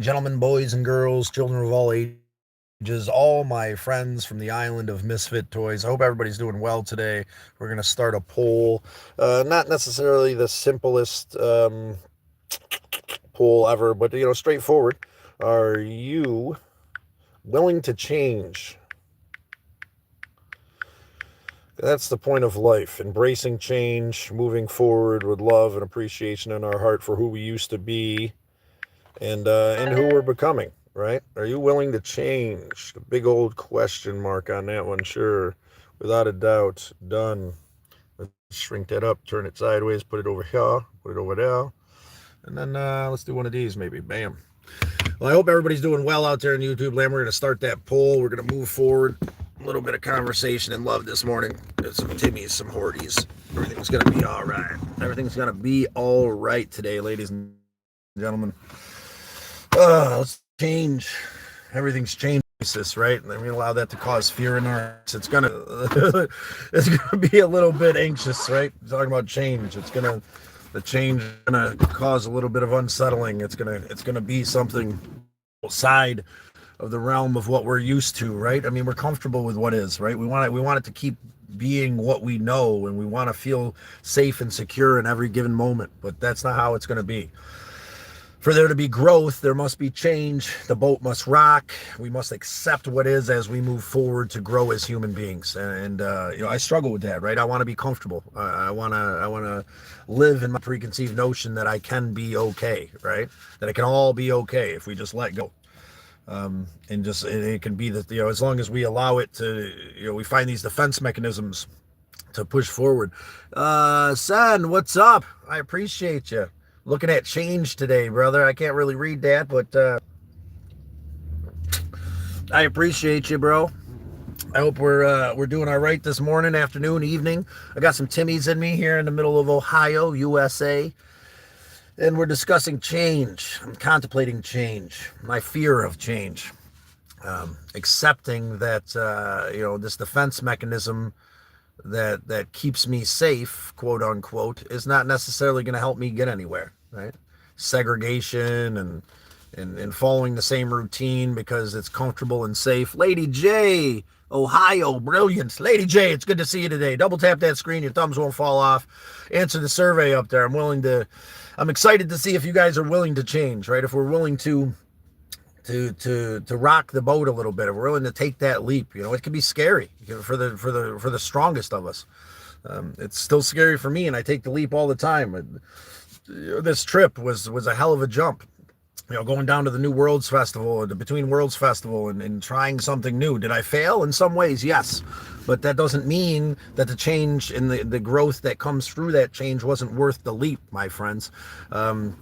Gentlemen, boys and girls, children of all ages, all my friends from the island of misfit toys. I hope everybody's doing well today. We're going to start a poll. Not necessarily the simplest poll ever, but straightforward. Are you willing to change? That's the point of life. Embracing change, moving forward with love and appreciation in our heart for who we used to be and who we're becoming, right? Are you willing to change? The big old question mark on that one, sure. Without a doubt. Done. Let's shrink that up, turn it sideways, put it over here, put it over there. And then let's do one of these maybe. Bam. Well, I hope everybody's doing well out there in YouTube land. We're going to start that poll. We're going to move forward. A little bit of conversation and love this morning. Some Timmies, some Horties. Everything's going to be all right. Everything's going to be all right today, ladies and gentlemen. Let's change. Everything's changed, right? And we allow that to cause fear in our hearts. It's gonna be a little bit anxious, right? Talking about change. The change is gonna cause a little bit of unsettling. It's gonna be something outside of the realm of what we're used to, right? I mean, we're comfortable with what is, right? We want it to keep being what we know, and we want to feel safe and secure in every given moment. But that's not how it's going to be. For there to be growth, there must be change. The boat must rock. We must accept what is as we move forward to grow as human beings. And I struggle with that, right? I want to be comfortable. I want to live in my preconceived notion that I can be okay, right? That it can all be okay if we just let go. And just it can be that, as long as we allow it to, we find these defense mechanisms to push forward. Son, what's up? I appreciate you. Looking at change today, brother. I can't really read that, but I appreciate you, bro. I hope we're doing all right this morning, afternoon, evening. I got some Timmies in me here in the middle of Ohio, USA, and we're discussing change. I'm contemplating change, my fear of change, accepting that this defense mechanism that keeps me safe, quote unquote, is not necessarily going to help me get anywhere, right? Segregation and following the same routine because it's comfortable and safe. Lady J, Ohio, brilliance. Lady J, it's good to see you today. Double tap that screen, your thumbs won't fall off. Answer the survey up there. I'm excited to see if you guys are willing to change, right? If we're willing to rock the boat a little bit, if we're willing to take that leap. It can be scary for the strongest of us. It's still scary for me, and I take the leap all the time. This trip was a hell of a jump. Going down to the New Worlds Festival, the Between Worlds Festival, and trying something new. Did I fail? In some ways, yes. But that doesn't mean that the change and the growth that comes through that change wasn't worth the leap, my friends. Was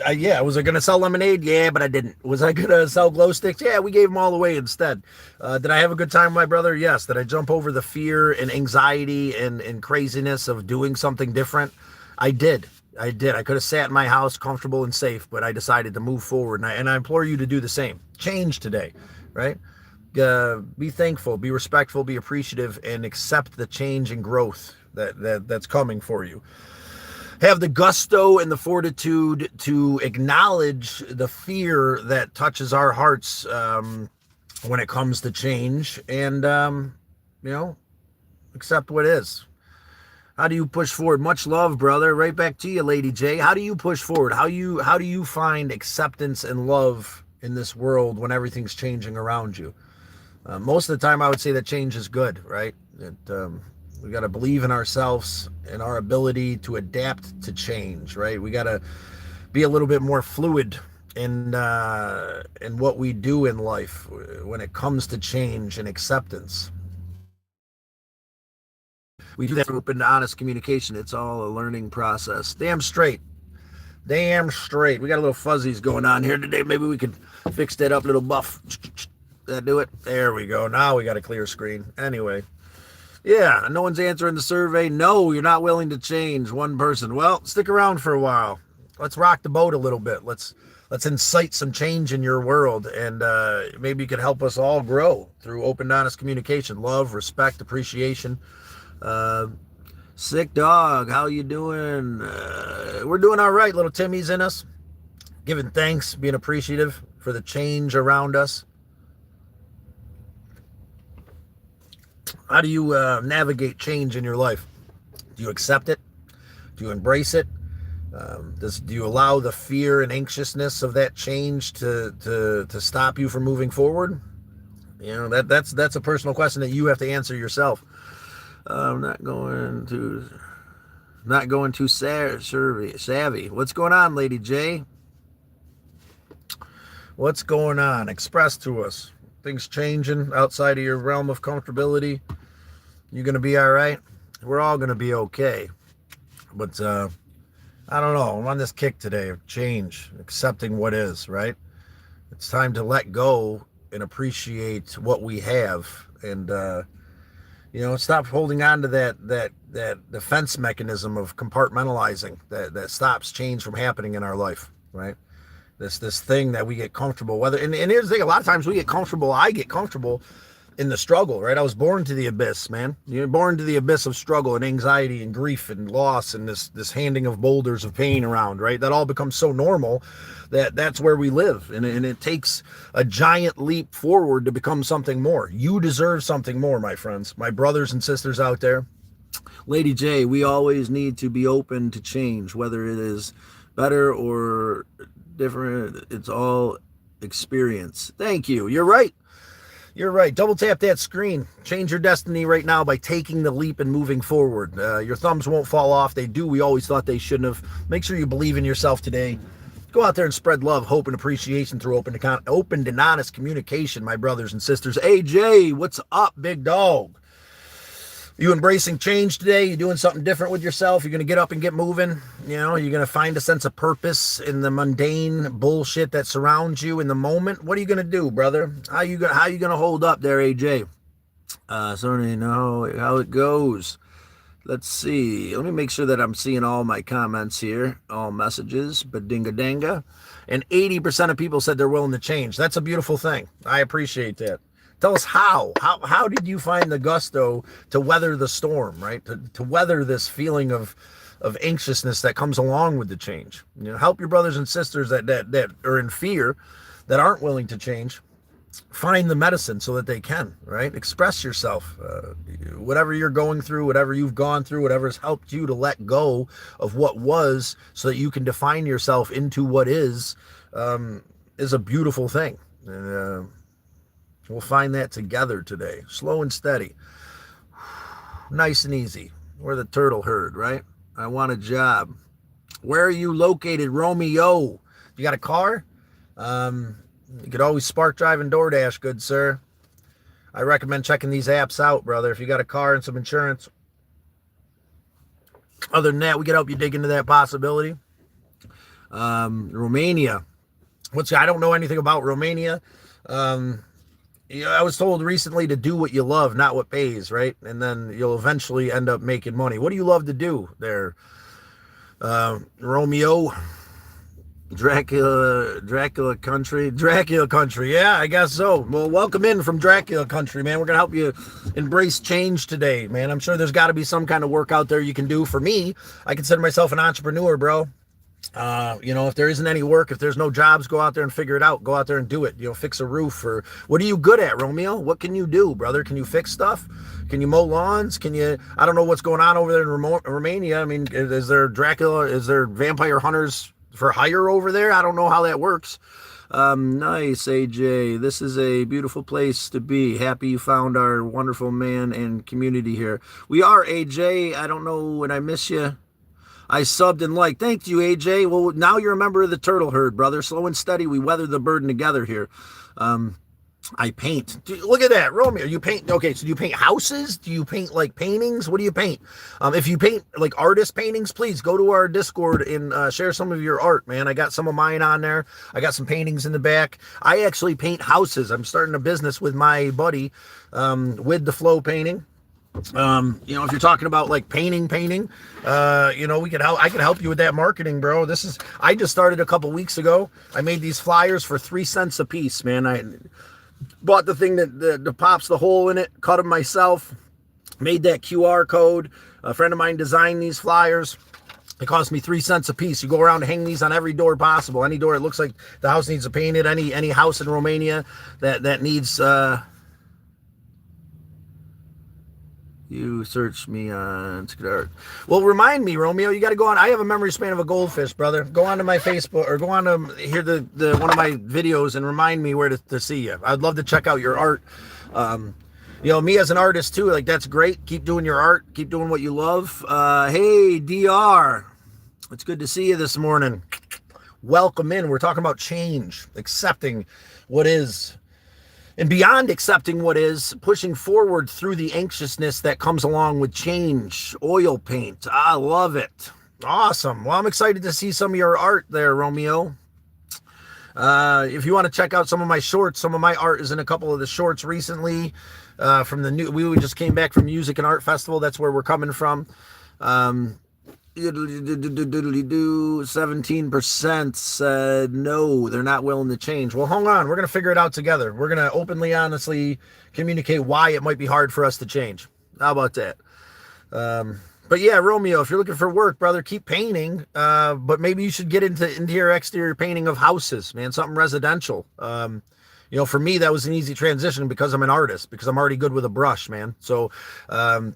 I going to sell lemonade? Yeah, but I didn't. Was I going to sell glow sticks? Yeah, we gave them all away instead. Did I have a good time, my brother? Yes. Did I jump over the fear and anxiety and craziness of doing something different? I did. I could have sat in my house comfortable and safe, but I decided to move forward. And I implore you to do the same. Change today, right? Be thankful, be respectful, be appreciative, and accept the change and growth that's coming for you. Have the gusto and the fortitude to acknowledge the fear that touches our hearts when it comes to change, and accept what is. How do you push forward? Much love, brother. Right back to you, Lady J. How do you push forward? How do you find acceptance and love in this world when everything's changing around you? Most of the time, I would say that change is good, right? We got to believe in ourselves and our ability to adapt to change, right? We got to be a little bit more fluid in what we do in life when it comes to change and acceptance. We do that through open, honest communication. It's all a learning process. Damn straight. We got a little fuzzies going on here today. Maybe we could fix that up, little buff. That do it? There we go. Now we got a clear screen. Anyway. Yeah, no one's answering the survey. No, you're not willing to change. One person. Well, stick around for a while. Let's rock the boat a little bit. Let's incite some change in your world, and maybe you could help us all grow through open, honest communication. Love, respect, appreciation. Sick dog, how you doing? We're doing all right, little Timmy's in us. giving thanks, being appreciative for the change around us? How do you navigate change in your life? Do you accept it? Do you embrace it? Do you allow the fear and anxiousness of that change to stop you from moving forward? That's a personal question that you have to answer yourself. I'm not going too savvy. What's going on, Lady J? What's going on? Express to us. Things changing outside of your realm of comfortability. You gonna be all right? We're all gonna be okay. But I don't know. I'm on this kick today of change, accepting what is, right? It's time to let go and appreciate what we have, and stop holding on to that defense mechanism of compartmentalizing that stops change from happening in our life, right? This thing that we get comfortable, and here's the thing, a lot of times I get comfortable in the struggle, right? I was born to the abyss, man. You're born to the abyss of struggle and anxiety and grief and loss and this handing of boulders of pain around, right? That all becomes so normal that's where we live. And it takes a giant leap forward to become something more. You deserve something more, my friends, my brothers and sisters out there. Lady J, we always need to be open to change, whether it is better or different. It's all experience. Thank you. You're right. Double tap that screen. Change your destiny right now by taking the leap and moving forward. Your thumbs won't fall off. They do. We always thought they shouldn't have. Make sure you believe in yourself today. Go out there and spread love, hope, and appreciation through open and honest communication, my brothers and sisters. AJ, what's up, big dog? You embracing change today? You doing something different with yourself? You're going to get up and get moving? You're going to find a sense of purpose in the mundane bullshit that surrounds you in the moment? What are you going to do, brother? How you going to hold up there, AJ? So you know how it goes. Let's see. Let me make sure that I'm seeing all my comments here, all messages, badinga-danga. And 80% of people said they're willing to change. That's a beautiful thing. I appreciate that. Tell us how did you find the gusto to weather the storm, right? To weather this feeling of anxiousness that comes along with the change. Help your brothers and sisters that are in fear, that aren't willing to change, find the medicine so that they can, right? Express yourself. Whatever you're going through, whatever you've gone through, whatever has helped you to let go of what was so that you can define yourself into what is a beautiful thing. And we'll find that together today. Slow and steady. Nice and easy. We're the turtle herd, right? I want a job. Where are you located, Romeo? You got a car? You could always Spark Drive and DoorDash, good sir. I recommend checking these apps out, brother, if you got a car and some insurance. Other than that, we can help you dig into that possibility. Romania. I don't know anything about Romania. I was told recently to do what you love, not what pays, right? And then you'll eventually end up making money. What do you love to do there, Romeo? Dracula country. Yeah, I guess so. Well, welcome in from Dracula country, man. We're going to help you embrace change today, man. I'm sure there's got to be some kind of work out there you can do. For me, I consider myself an entrepreneur, bro. If there isn't any work, if there's no jobs, go out there and figure it out. Go out there and do it. Fix a roof. Or what are you good at, Romeo? What can you do, brother? Can you fix stuff? Can you mow lawns? I don't know what's going on over there in Romania. I mean, is there vampire hunters for hire over there? I don't know how that works. Nice, AJ. This is a beautiful place to be. Happy you found our wonderful man and community here. We are, AJ. I don't know when I miss you. I subbed and liked. Thank you, AJ. Well, now you're a member of the turtle herd, brother. Slow and steady. We weather the burden together here. I paint. Look at that, Romeo. You paint. Okay, so do you paint houses? Do you paint like paintings? What do you paint? If you paint like artist paintings, please go to our Discord and share some of your art, man. I got some of mine on there. I got some paintings in the back. I actually paint houses. I'm starting a business with my buddy, with the flow painting. If you're talking about like painting, I can help you with that marketing, bro. I just started a couple weeks ago. I made these flyers for 3 cents a piece, man. I bought the thing that pops the hole in it, cut them myself, made that QR code. A friend of mine designed these flyers. It cost me 3 cents a piece. You go around and hang these on every door possible. Any door it looks like the house needs to paint it. Any house in Romania that needs you search me on art. Well, remind me, Romeo, you got to go on. I have a memory span of a goldfish, brother. Go on to my Facebook or go on to hear the one of my videos and remind me where to see you. I'd love to check out your art. Me as an artist too, like that's great. Keep doing your art. Keep doing what you love. Hey, DR. It's good to see you this morning. Welcome in. We're talking about change, accepting what is. And beyond accepting what is, pushing forward through the anxiousness that comes along with change. Oil paint. I love it. Awesome. Well, I'm excited to see some of your art there, Romeo. If you want to check out some of my shorts, some of my art is in a couple of the shorts recently from we just came back from Music and Art Festival. That's where we're coming from. 17% said no, they're not willing to change. Well, hold on. We're going to figure it out together. We're going to openly, honestly communicate why it might be hard for us to change. How about that? But yeah, Romeo, if you're looking for work, brother, keep painting. But maybe you should get into interior, exterior painting of houses, man, something residential. For me, that was an easy transition because I'm an artist, because I'm already good with a brush, man. So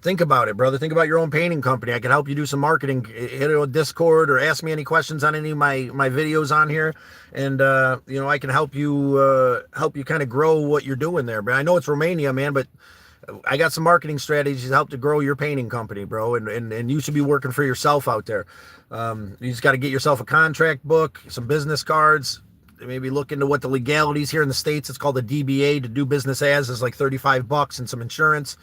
think about it, brother. Think about your own painting company. I can help you do some marketing. Hit it on Discord or ask me any questions on any of my videos on here. And, I can help you kind of grow what you're doing there. But I know it's Romania, man, but I got some marketing strategies to help to grow your painting company, bro. And you should be working for yourself out there. You just got to get yourself a contract book, some business cards. Maybe look into what the legalities here in the States. It's called a DBA, to do business as, is like $35 and some insurance.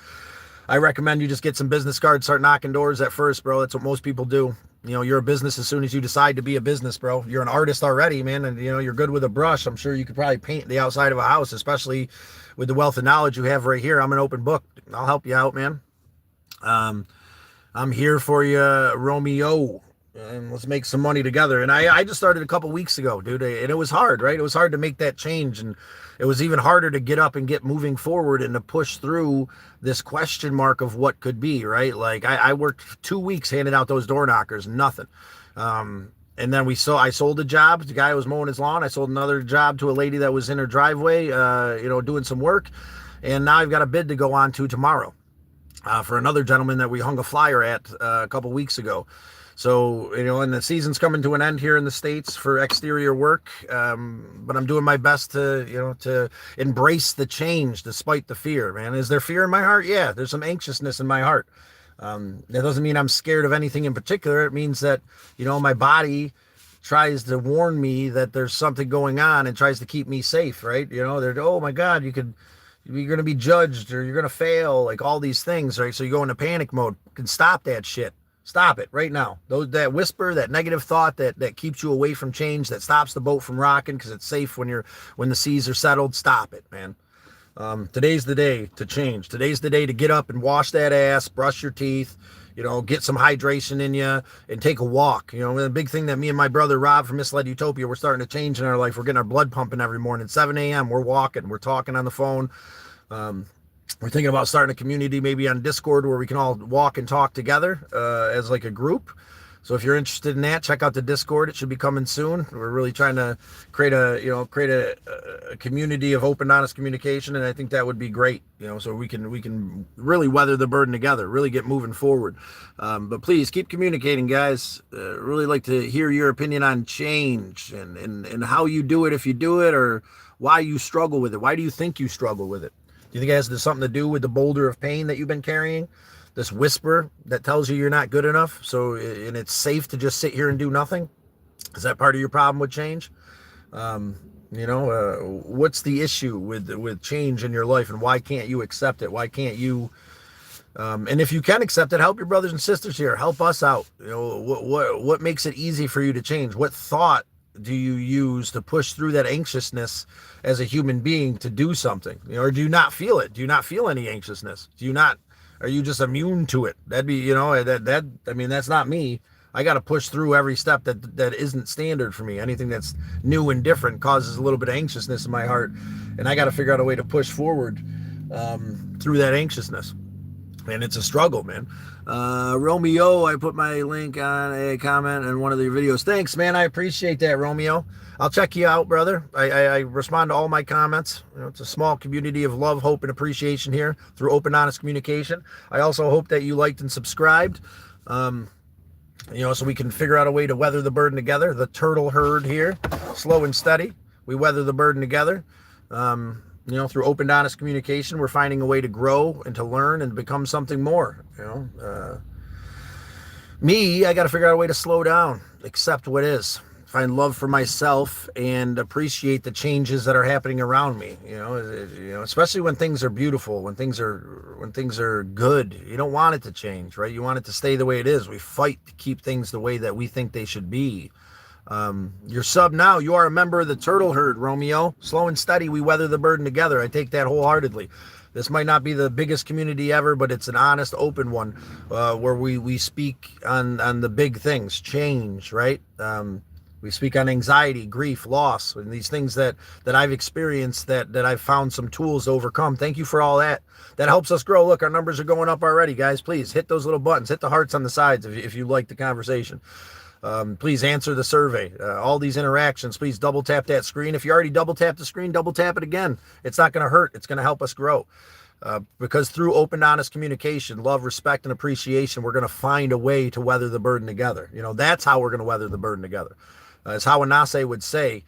I recommend you just get some business cards, start knocking doors at first, bro. That's what most people do. You're a business as soon as you decide to be a business, bro. You're an artist already, man. And, you're good with a brush. I'm sure you could probably paint the outside of a house, especially with the wealth of knowledge you have right here. I'm an open book. I'll help you out, man. I'm here for you, Romeo. And let's make some money together. And I just started a couple weeks ago, dude. And it was hard, right? It was hard to make that change. And it was even harder to get up and get moving forward and to push through this question mark of what could be, right? Like I worked 2 weeks handing out those door knockers, nothing. And then I sold a job. The guy was mowing his lawn. I sold another job to a lady that was in her driveway, doing some work. And now I've got a bid to go on to tomorrow for another gentleman that we hung a flyer at a couple weeks ago. So, and the season's coming to an end here in the States for exterior work. But I'm doing my best to embrace the change despite the fear, man. Is there fear in my heart? Yeah, there's some anxiousness in my heart. That doesn't mean I'm scared of anything in particular. It means that, my body tries to warn me that there's something going on and tries to keep me safe, right? They're, oh my God, you're going to be judged or you're going to fail, like all these things, right? So you go into panic mode. You can stop that shit. Stop it right now. That whisper, that negative thought that keeps you away from change, that stops the boat from rocking because it's safe when the seas are settled. Stop it, man. Today's the day to change. Today's the day to get up and wash that ass, brush your teeth, get some hydration in you and take a walk. The big thing that me and my brother Rob from Misled Utopia, we're starting to change in our life. We're getting our blood pumping every morning. 7 a.m. We're walking. We're talking on the phone. We're thinking about starting a community maybe on Discord where we can all walk and talk together as like a group. So if you're interested in that, check out the Discord. It should be coming soon. We're really trying to create a community of open, honest communication, and I think that would be great. So we can really weather the burden together, really get moving forward. But please keep communicating, guys. Really like to hear your opinion on change and how you do it, if you do it, or why you struggle with it. Why do you think you struggle with it? Do you think it has something to do with the boulder of pain that you've been carrying? This whisper that tells you you're not good enough, and it's safe to just sit here and do nothing? Is that part of your problem with change? What's the issue with change in your life, and why can't you accept it? Why can't you? And if you can accept it, help your brothers and sisters here. Help us out. What makes it easy for you to change? What thought do you use to push through that anxiousness as a human being to do something? Or do you not feel it? Do you not feel any anxiousness? Are you just immune to it? That'd be, that's not me. I got to push through every step that isn't standard for me. Anything that's new and different causes a little bit of anxiousness in my heart. And I got to figure out a way to push forward through that anxiousness. Man, it's a struggle, man. Romeo, I put my link on a comment in one of your videos. Thanks, man. I appreciate that, Romeo. I'll check you out, brother. I respond to all my comments. It's a small community of love, hope, and appreciation here through open, honest communication. I also hope that you liked and subscribed, so we can figure out a way to weather the burden together. The turtle herd here, slow and steady. We weather the burden together. Through open, honest communication, we're finding a way to grow and to learn and become something more. I got to figure out a way to slow down, accept what is, find love for myself, and appreciate the changes that are happening around me. Especially when things are beautiful, when things are good. You don't want it to change, right? You want it to stay the way it is. We fight to keep things the way that we think they should be. You're sub now. You are a member of the turtle herd, Romeo. Slow and steady, we weather the burden together. I take that wholeheartedly. This might not be the biggest community ever, but it's an honest, open one, where we speak on the big things, change, right? We speak on anxiety, grief, loss, and these things that I've experienced that I've found some tools to overcome. Thank you for all that. That helps us grow. Look, our numbers are going up already, guys. Please hit those little buttons, hit the hearts on the sides if you like the conversation. Please answer the survey. All these interactions, please double tap that screen. If you already double tap the screen, double tap it again. It's not going to hurt. It's going to help us grow. Because through open, honest communication, love, respect, and appreciation, we're going to find a way to weather the burden together. That's how we're going to weather the burden together. It's how Anase would say,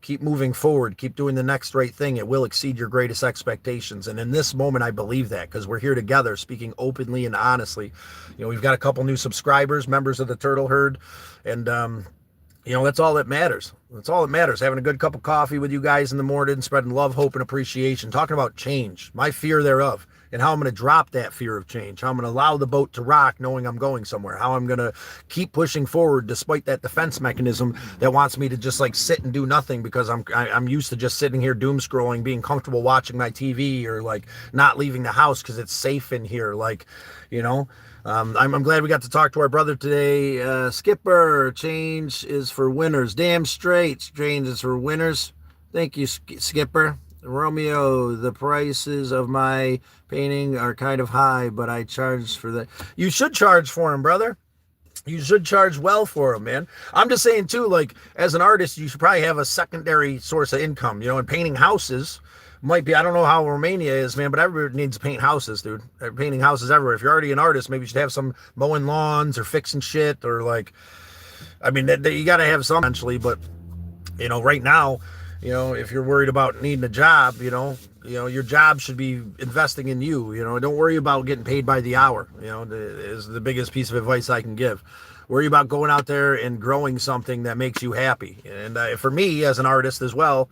keep moving forward, keep doing the next right thing. It will exceed your greatest expectations. And in this moment, I believe that because we're here together speaking openly and honestly. We've got a couple new subscribers, members of the turtle herd. And, that's all that matters. That's all that matters. Having a good cup of coffee with you guys in the morning, spreading love, hope, and appreciation, talking about change, my fear thereof, and how I'm going to drop that fear of change, how I'm going to allow the boat to rock knowing I'm going somewhere, how I'm going to keep pushing forward despite that defense mechanism that wants me to just sit and do nothing because I'm used to just sitting here doom scrolling, being comfortable watching my TV or not leaving the house because it's safe in here. I'm glad we got to talk to our brother today. Skipper, change is for winners. Damn straight, change is for winners. Thank you, Skipper. Romeo, the prices of my painting are kind of high, but I charge for that. You should charge for them, brother. You should charge well for them, man. I'm just saying, too, as an artist, you should probably have a secondary source of income, and painting houses might be, I don't know how Romania is, man, but everybody needs to paint houses, dude. They're painting houses everywhere. If you're already an artist, maybe you should have some mowing lawns or fixing shit or you got to have some eventually, but, right now, if you're worried about needing a job, your job should be investing in you. Don't worry about getting paid by the hour, is the biggest piece of advice I can give. Worry about going out there and growing something that makes you happy. And for me as an artist as well,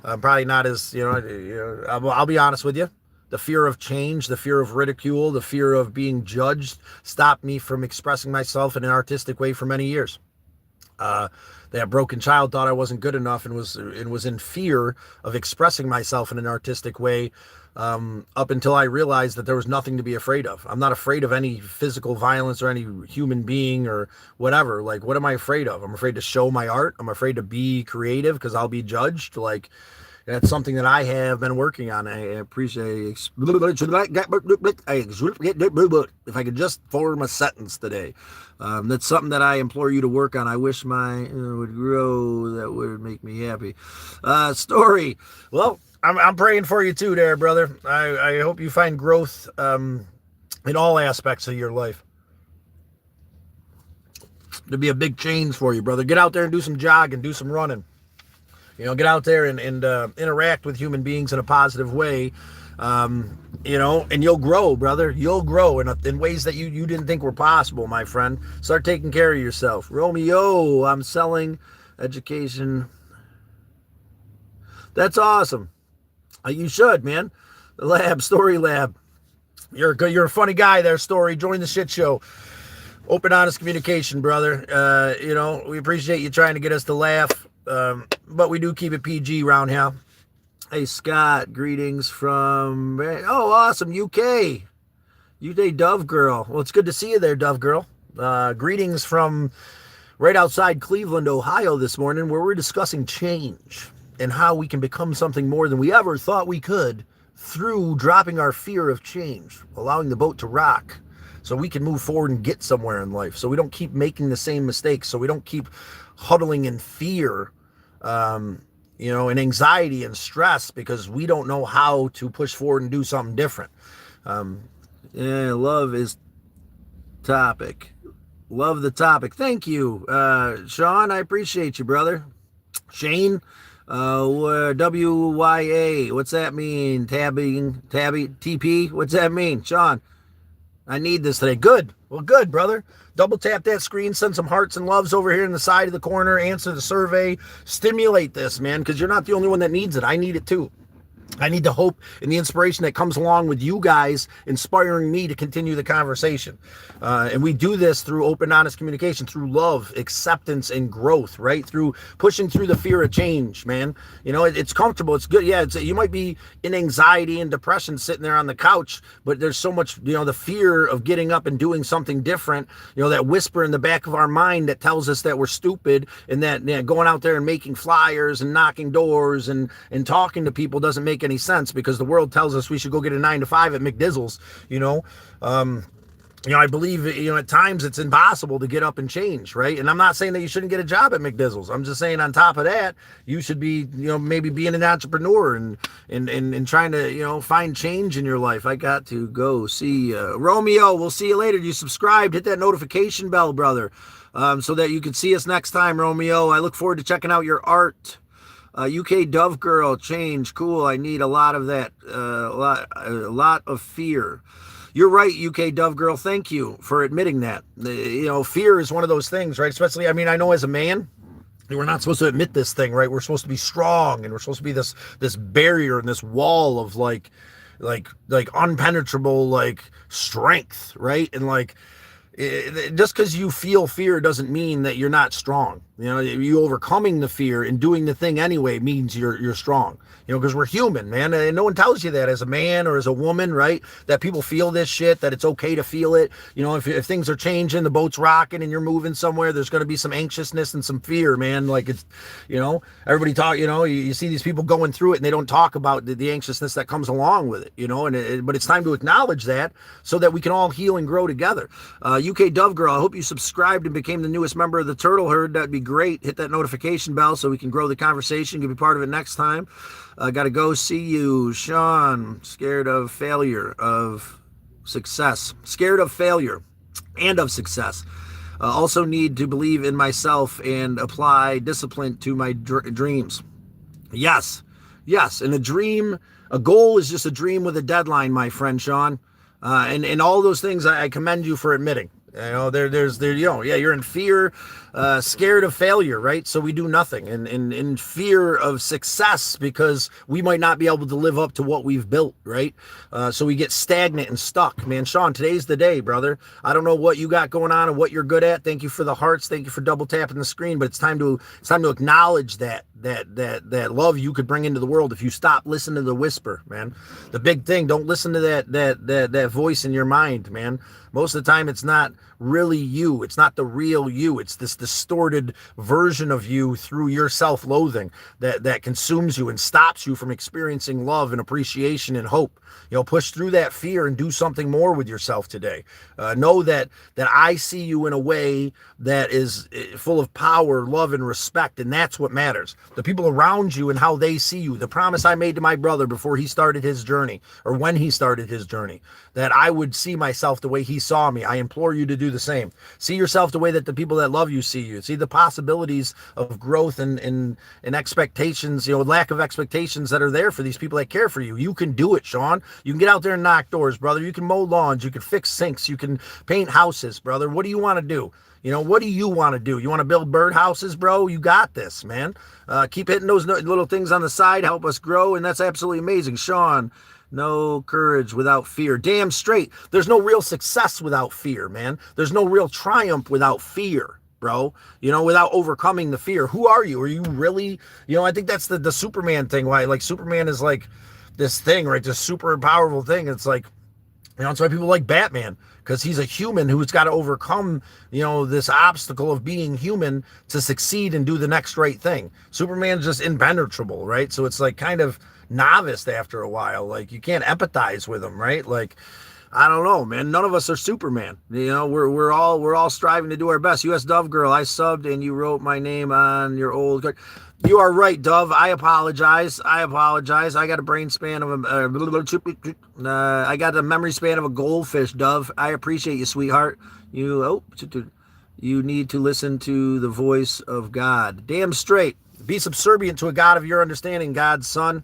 probably not as, I'll be honest with you. The fear of change, the fear of ridicule, the fear of being judged stopped me from expressing myself in an artistic way for many years. That broken child thought I wasn't good enough and was in fear of expressing myself in an artistic way up until I realized that there was nothing to be afraid of. I'm not afraid of any physical violence or any human being or whatever. What am I afraid of? I'm afraid to show my art. I'm afraid to be creative because I'll be judged. That's something that I have been working on. I appreciate. If I could just form a sentence today, that's something that I implore you to work on. I wish my would grow. That would make me happy. Story. Well, I'm praying for you too, there, brother. I hope you find growth in all aspects of your life. To be a big change for you, brother. Get out there and do some jogging, do some running. Get out there and interact with human beings in a positive way, and you'll grow, brother. You'll grow in ways that you didn't think were possible, my friend. Start taking care of yourself. Romeo, I'm selling education. That's awesome. You should, man. The lab, Story Lab. You're a funny guy there, Story. Join the shit show. Open, honest communication, brother. We appreciate you trying to get us to laugh. But we do keep it PG around here. Hey, Scott, greetings from, awesome, UK. UK Dove Girl. Well, it's good to see you there, Dove Girl. Greetings from right outside Cleveland, Ohio this morning, where we're discussing change and how we can become something more than we ever thought we could through dropping our fear of change, allowing the boat to rock so we can move forward and get somewhere in life, so we don't keep making the same mistakes, so we don't keep huddling in fear, and anxiety and stress because we don't know how to push forward and do something different. Love is topic. Love the topic. Thank you, Sean. I appreciate you, brother. Shane, WYA. What's that mean? TP. What's that mean? Sean, I need this today. Good. Well, good, brother. Double tap that screen, send some hearts and loves over here in the side of the corner, answer the survey, stimulate this, man, because you're not the only one that needs it. I need it too. I need the hope and the inspiration that comes along with you guys inspiring me to continue the conversation. And we do this through open, honest communication, through love, acceptance, and growth, right? Through pushing through the fear of change, man. It's comfortable. It's good. Yeah, you might be in anxiety and depression sitting there on the couch, but there's so much, the fear of getting up and doing something different, that whisper in the back of our mind that tells us that we're stupid and that going out there and making flyers and knocking doors and talking to people doesn't make any sense because the world tells us we should go get a 9-to-5 at McDizzle's. I believe, at times it's impossible to get up and change, right? And I'm not saying that you shouldn't get a job at McDizzle's. I'm just saying on top of that, you should be, maybe being an entrepreneur and trying to, find change in your life. I got to go see Romeo. We'll see you later. You subscribed, hit that notification bell, brother, so that you can see us next time, Romeo. I look forward to checking out your art. UK Dove Girl, change, cool. I need a lot of that, a lot of fear. You're right, UK Dove Girl. Thank you for admitting that. Fear is one of those things, right? Especially, I know as a man, we're not supposed to admit this thing, right? We're supposed to be strong, and we're supposed to be this barrier and this wall of like unpenetrable strength, right? And just because you feel fear doesn't mean that you're not strong. You overcoming the fear and doing the thing anyway means you're strong. Because we're human, man. And no one tells you that as a man or as a woman, right? That people feel this shit, that it's okay to feel it. If things are changing, the boat's rocking and you're moving somewhere, there's going to be some anxiousness and some fear, man. Everybody talk, you see these people going through it and they don't talk about the anxiousness that comes along with it, but it's time to acknowledge that so that we can all heal and grow together. UK Dove Girl, I hope you subscribed and became the newest member of the Turtle Herd. That'd be great. Hit that notification bell so we can grow the conversation. You'll be part of it next time. Gotta go. See you. Sean, scared of failure, of success. Scared of failure and of success. Also need to believe in myself and apply discipline to my dreams. Yes. And a goal is just a dream with a deadline, my friend Sean. And all those things I commend you for admitting. You're in fear, scared of failure, right? So we do nothing, and in fear of success because we might not be able to live up to what we've built, right? So we get stagnant and stuck, man. Sean, today's the day, brother. I don't know what you got going on and what you're good at. Thank you for the hearts. Thank you for double tapping the screen, but it's time to acknowledge that love you could bring into the world if you stop listening to the whisper, man. The big thing, don't listen to that voice in your mind, man. Most of the time it's not really you. It's not the real you. It's this distorted version of you through your self-loathing that consumes you and stops you from experiencing love and appreciation and hope. Push through that fear and do something more with yourself today. Know that I see you in a way that is full of power, love, and respect, and that's what matters. The people around you and how they see you. The promise I made to my brother before he started his journey, or when he started his journey, that I would see myself the way he saw me. I implore you to do the same. See yourself the way that the people that love you see you. See the possibilities of growth and expectations, lack of expectations that are there for these people that care for you. You can do it, Sean. You can get out there and knock doors, brother. You can mow lawns. You can fix sinks. You can paint houses, brother. What do you want to do? What do you want to do? You want to build birdhouses, bro? You got this, man. Keep hitting those little things on the side. Help us grow. And that's absolutely amazing. Sean, no courage without fear. Damn straight. There's no real success without fear, man. There's no real triumph without fear, bro. Without overcoming the fear. Who are you? Are you really, I think that's the Superman thing. Why, Superman is this thing, right? This super powerful thing. It's that's why people like Batman, because he's a human who's got to overcome, this obstacle of being human to succeed and do the next right thing. Superman's just impenetrable, right? So it's kind of novice after a while. Like, you can't empathize with them, right? Like, I don't know, man. None of us are Superman. We're all striving to do our best. U.S. Dove Girl, I subbed and you wrote my name on your old card. You are right, Dove. I apologize. I got a brain span of I got a memory span of a goldfish, Dove. I appreciate you, sweetheart. You need to listen to the voice of God. Damn straight. Be subservient to a God of your understanding, God's son.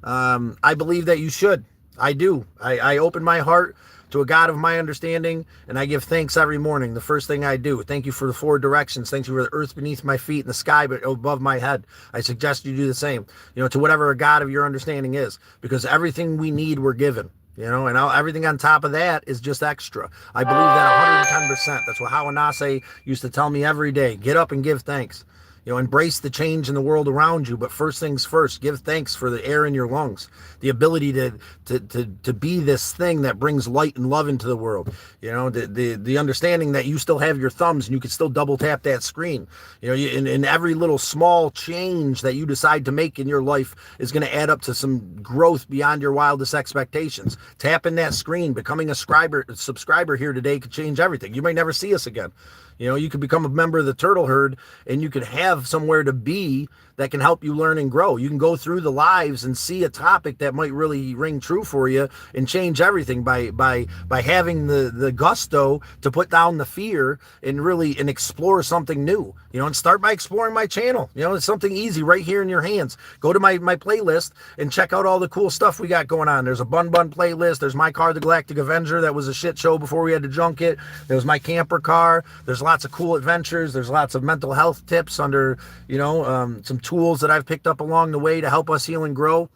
I believe that you should. I do. I open my heart to a God of my understanding, and I give thanks every morning. The first thing I do. Thank you for the four directions. Thank you for the earth beneath my feet and the sky above my head. I suggest you do the same, to whatever a God of your understanding is, because everything we need, we're given. And everything on top of that is just extra. I believe that 110%. That's what Hawanase used to tell me every day. Get up and give thanks. Embrace the change in the world around you, but first things first, give thanks for the air in your lungs, the ability to be this thing that brings light and love into the world. The understanding that you still have your thumbs and you can still double tap that screen. In every little small change that you decide to make in your life is going to add up to some growth beyond your wildest expectations. Tapping that screen, becoming a subscriber here today could change everything. You might never see us again. You could become a member of the turtle herd, and you could have somewhere to be that can help you learn and grow. You can go through the lives and see a topic that might really ring true for you and change everything by having the gusto to put down the fear and explore something new. And start by exploring my channel. It's something easy right here in your hands. Go to my playlist and check out all the cool stuff we got going on. There's a Bun playlist. There's my car, the Galactic Avenger. That was a shit show before we had to junk it. There was my camper car. There's lots of cool adventures. There's lots of mental health tips under, some tools that I've picked up along the way to help us heal and grow.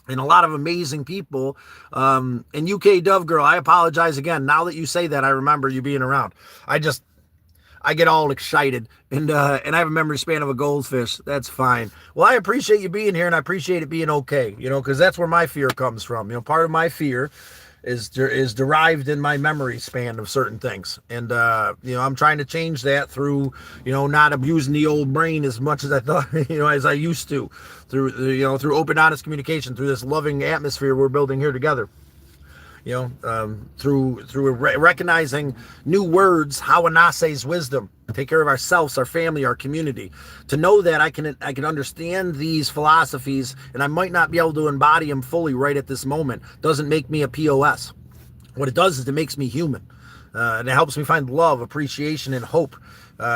And a lot of amazing people. And UK Dove Girl, I apologize again. Now that you say that, I remember you being around. I get all excited, and I have a memory span of a goldfish. That's fine. Well, I appreciate you being here, and I appreciate it being okay, because that's where my fear comes from. Part of my fear is derived in my memory span of certain things. And, I'm trying to change that through, not abusing the old brain as much as I thought, as I used to, through open, honest communication, through this loving atmosphere we're building here together. Through recognizing new words, Hawanase's wisdom, take care of ourselves, our family, our community, to know that I can understand these philosophies, and I might not be able to embody them fully right at this moment. Doesn't make me a POS. What it does is it makes me human, and it helps me find love, appreciation, and hope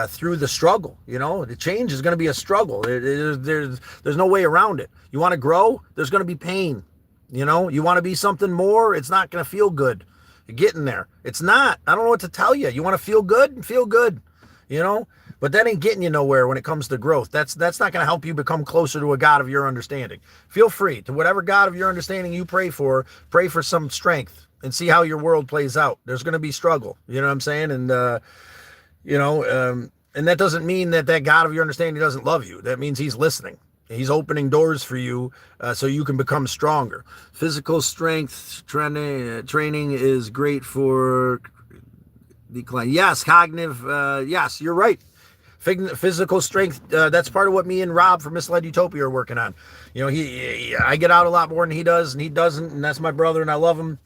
through the struggle. The change is going to be a struggle. There's no way around it. You want to grow? There's going to be pain. You want to be something more, it's not going to feel good. You're getting there. It's not. I don't know what to tell you. You want to feel good? Feel good. But that ain't getting you nowhere when it comes to growth. That's not going to help you become closer to a God of your understanding. Feel free to whatever God of your understanding you pray for some strength and see how your world plays out. There's going to be struggle. You know what I'm saying? And, and that doesn't mean that God of your understanding doesn't love you. That means he's listening. He's opening doors for you so you can become stronger. Physical strength training is great for decline. Yes, cognitive. Yes, you're right. Physical strength, that's part of what me and Rob from Misled Utopia are working on. I get out a lot more than he does, and he doesn't, and that's my brother, and I love him.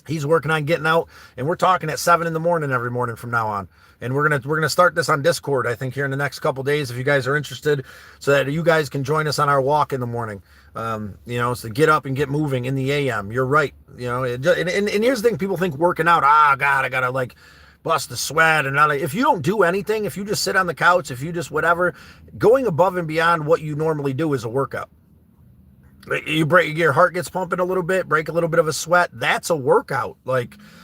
He's working on getting out, and we're talking at 7 a.m. every morning from now on. And we're gonna start this on Discord, I think, here in the next couple days, if you guys are interested, so that you guys can join us on our walk in the morning. So get up and get moving in the AM. You're right. And here's the thing: people think working out, God, I gotta bust the sweat, and if you don't do anything, if you just sit on the couch, if you just whatever, going above and beyond what you normally do is a workout. You break, your heart gets pumping a little bit, break a little bit of a sweat. That's a workout.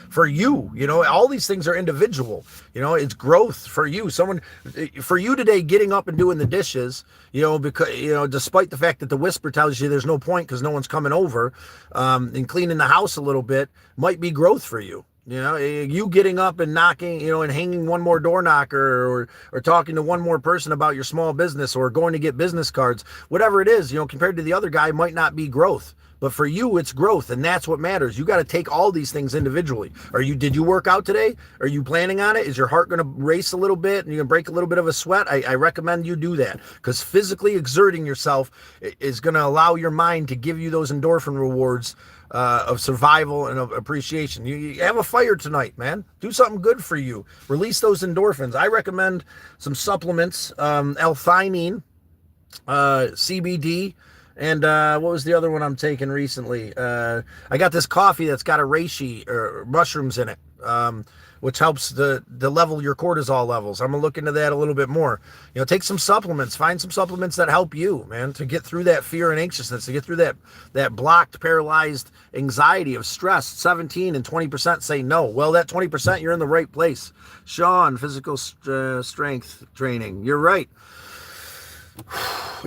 For you, all these things are individual. It's growth for you. For you today, getting up and doing the dishes, because, despite the fact that the whisper tells you there's no point because no one's coming over, and cleaning the house a little bit might be growth for you. You getting up and knocking, and hanging one more door knocker, or talking to one more person about your small business, or going to get business cards, whatever it is, compared to the other guy might not be growth. But for you, it's growth, and that's what matters. You got to take all these things individually. Did you work out today? Are you planning on it? Is your heart going to race a little bit and you're going to break a little bit of a sweat? I recommend you do that, because physically exerting yourself is going to allow your mind to give you those endorphin rewards of survival and of appreciation. You have a fire tonight, man. Do something good for you. Release those endorphins. I recommend some supplements, L-theanine, CBD, and what was the other one I'm taking recently? I got this coffee that's got a reishi or mushrooms in it, which helps to level your cortisol levels. I'm gonna look into that a little bit more. Take some supplements. Find some supplements that help you, man, to get through that fear and anxiousness, to get through that blocked, paralyzed anxiety of stress. 17 and 20% say no. Well, that 20%, you're in the right place. Sean, physical strength training. You're right.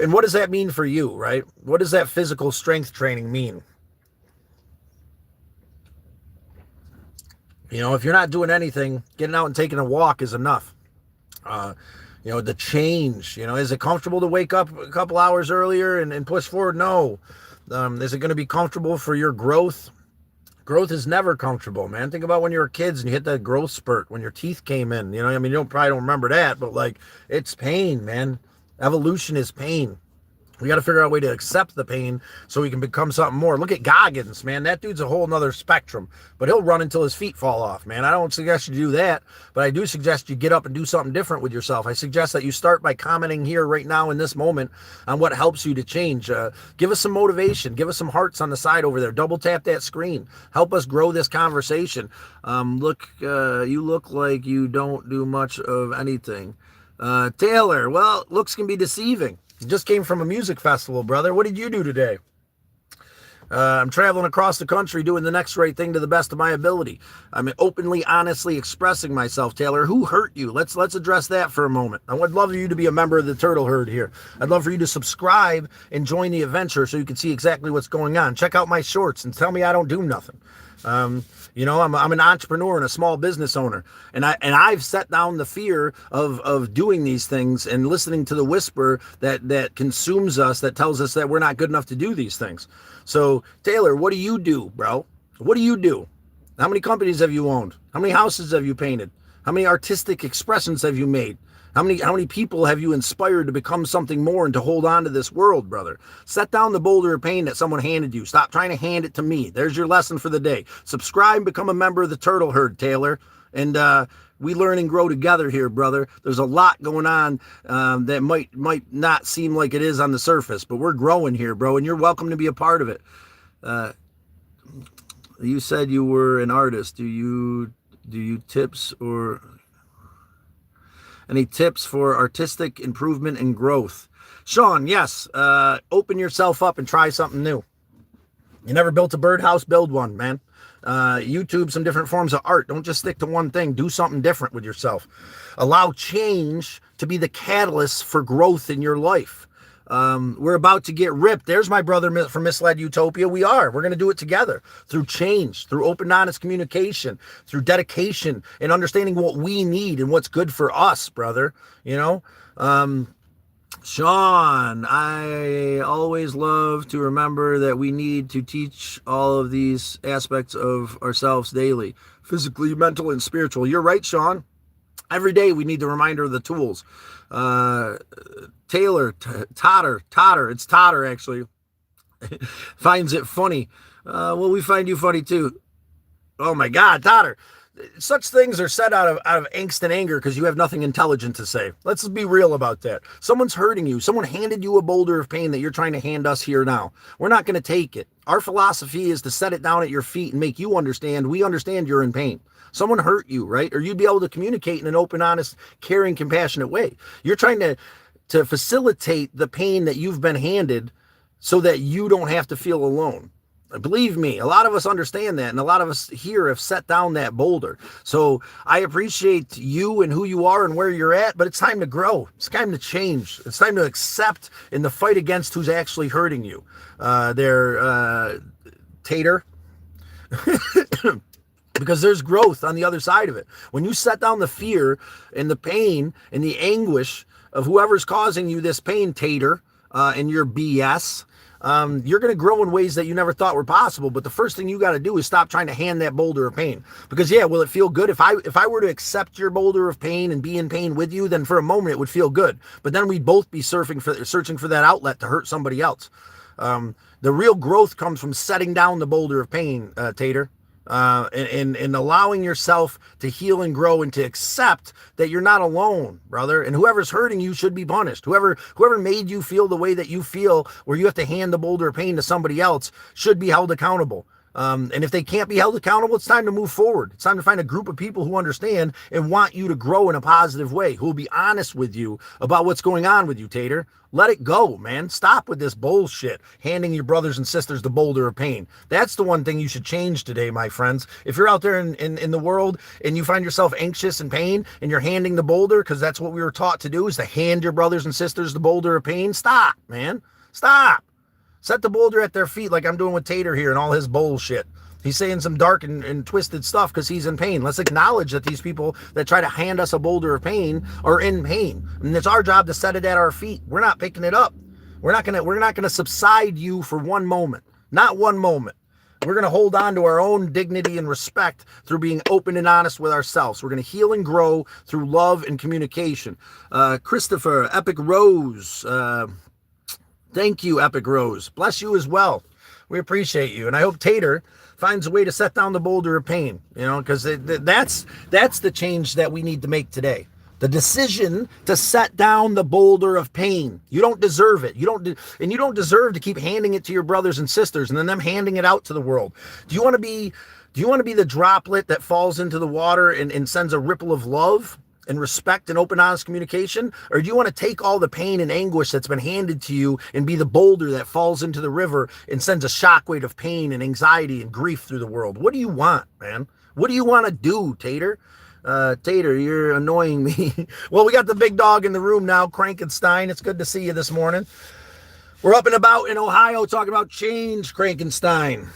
And what does that mean for you, right? What does that physical strength training mean? If you're not doing anything, getting out and taking a walk is enough. The change, is it comfortable to wake up a couple hours earlier and push forward? No. Is it going to be comfortable for your growth? Growth is never comfortable, man. Think about when you were kids and you hit that growth spurt when your teeth came in. You probably don't remember that, but it's pain, man. Evolution is pain. We got to figure out a way to accept the pain so we can become something more. Look at Goggins, man. That dude's a whole nother spectrum, but he'll run until his feet fall off, man. I don't suggest you do that, but I do suggest you get up and do something different with yourself. I suggest that you start by commenting here right now in this moment on what helps you to change. Give us some motivation. Give us some hearts on the side over there. Double tap that screen. Help us grow this conversation. You look like you don't do much of anything. Taylor, well, looks can be deceiving. You just came from a music festival, brother. What did you do today? I'm traveling across the country doing the next right thing to the best of my ability. I'm openly, honestly expressing myself, Taylor. Who hurt you? Let's address that for a moment. I would love for you to be a member of the Turtle Herd here. I'd love for you to subscribe and join the adventure so you can see exactly what's going on. Check out my shorts and tell me I don't do nothing. I'm an entrepreneur and a small business owner, and I've set down the fear of doing these things and listening to the whisper that consumes us, that tells us that we're not good enough to do these things. So, Taylor, what do you do, bro? What do you do? How many companies have you owned? How many houses have you painted? How many artistic expressions have you made? How many people have you inspired to become something more and to hold on to this world, brother? Set down the boulder of pain that someone handed you. Stop trying to hand it to me. There's your lesson for the day. Subscribe and become a member of the Turtle Herd, Taylor. And we learn and grow together here, brother. There's a lot going on that might not seem like it is on the surface, but we're growing here, bro, and you're welcome to be a part of it. You said you were an artist. Do you tips or... Any tips for artistic improvement and growth? Sean, yes. Open yourself up and try something new. You never built a birdhouse, build one, man. YouTube some different forms of art. Don't just stick to one thing. Do something different with yourself. Allow change to be the catalyst for growth in your life. We're about to get ripped. There's my brother from Misled Utopia. We're going to do it together through change, through open, honest communication, through dedication and understanding what we need and what's good for us, brother. Sean, I always love to remember that we need to teach all of these aspects of ourselves daily, physically, mental, and spiritual. You're right, Sean. Every day we need the reminder of the tools. Taylor, Totter, it's Totter actually, finds it funny. Well, we find you funny too. Oh my God, Totter. Such things are said out of angst and anger because you have nothing intelligent to say. Let's be real about that. Someone's hurting you. Someone handed you a boulder of pain that you're trying to hand us here now. We're not going to take it. Our philosophy is to set it down at your feet and make you understand. We understand you're in pain. Someone hurt you, right? Or you'd be able to communicate in an open, honest, caring, compassionate way. You're trying to facilitate the pain that you've been handed so that you don't have to feel alone. Believe me, a lot of us understand that, and a lot of us here have set down that boulder. So I appreciate you and who you are and where you're at, but it's time to grow. It's time to change. It's time to accept in the fight against who's actually hurting you. Tater. because there's growth on the other side of it. When you set down the fear and the pain and the anguish of whoever's causing you this pain, Tater, and your BS, you're going to grow in ways that you never thought were possible. But the first thing you got to do is stop trying to hand that boulder of pain. Because yeah, will it feel good? If I were to accept your boulder of pain and be in pain with you, then for a moment it would feel good. But then we'd both be searching for that outlet to hurt somebody else. The real growth comes from setting down the boulder of pain, Tater. And allowing yourself to heal and grow and to accept that you're not alone, brother. And whoever's hurting you should be punished. Whoever made you feel the way that you feel, where you have to hand the boulder of pain to somebody else, should be held accountable. And if they can't be held accountable, it's time to move forward. It's time to find a group of people who understand and want you to grow in a positive way, who will be honest with you about what's going on with you, Tater. Let it go, man. Stop with this bullshit, handing your brothers and sisters the boulder of pain. That's the one thing you should change today, my friends. If you're out there in the world and you find yourself anxious and pain and you're handing the boulder, because that's what we were taught to do, is to hand your brothers and sisters the boulder of pain, stop, man. Stop. Set the boulder at their feet like I'm doing with Tater here and all his bullshit. He's saying some dark and twisted stuff because he's in pain. Let's acknowledge that these people that try to hand us a boulder of pain are in pain. And it's our job to set it at our feet. We're not picking it up. We're not gonna subside you for one moment. Not one moment. We're gonna hold on to our own dignity and respect through being open and honest with ourselves. We're gonna heal and grow through love and communication. Christopher, Epic Rose, thank you, Epic Rose. Bless you as well. We appreciate you. And I hope Tater finds a way to set down the boulder of pain, because that's the change that we need to make today. The decision to set down the boulder of pain. You don't deserve it. You don't deserve to keep handing it to your brothers and sisters and then them handing it out to the world. Do you want to be the droplet that falls into the water and sends a ripple of love and respect and open, honest communication? Or do you want to take all the pain and anguish that's been handed to you and be the boulder that falls into the river and sends a shockwave of pain and anxiety and grief through the world? What do you want, man? What do you want to do, Tater? Tater, you're annoying me. Well, we got the big dog in the room now, Crankenstein. It's good to see you this morning. We're up and about in Ohio talking about change, Crankenstein.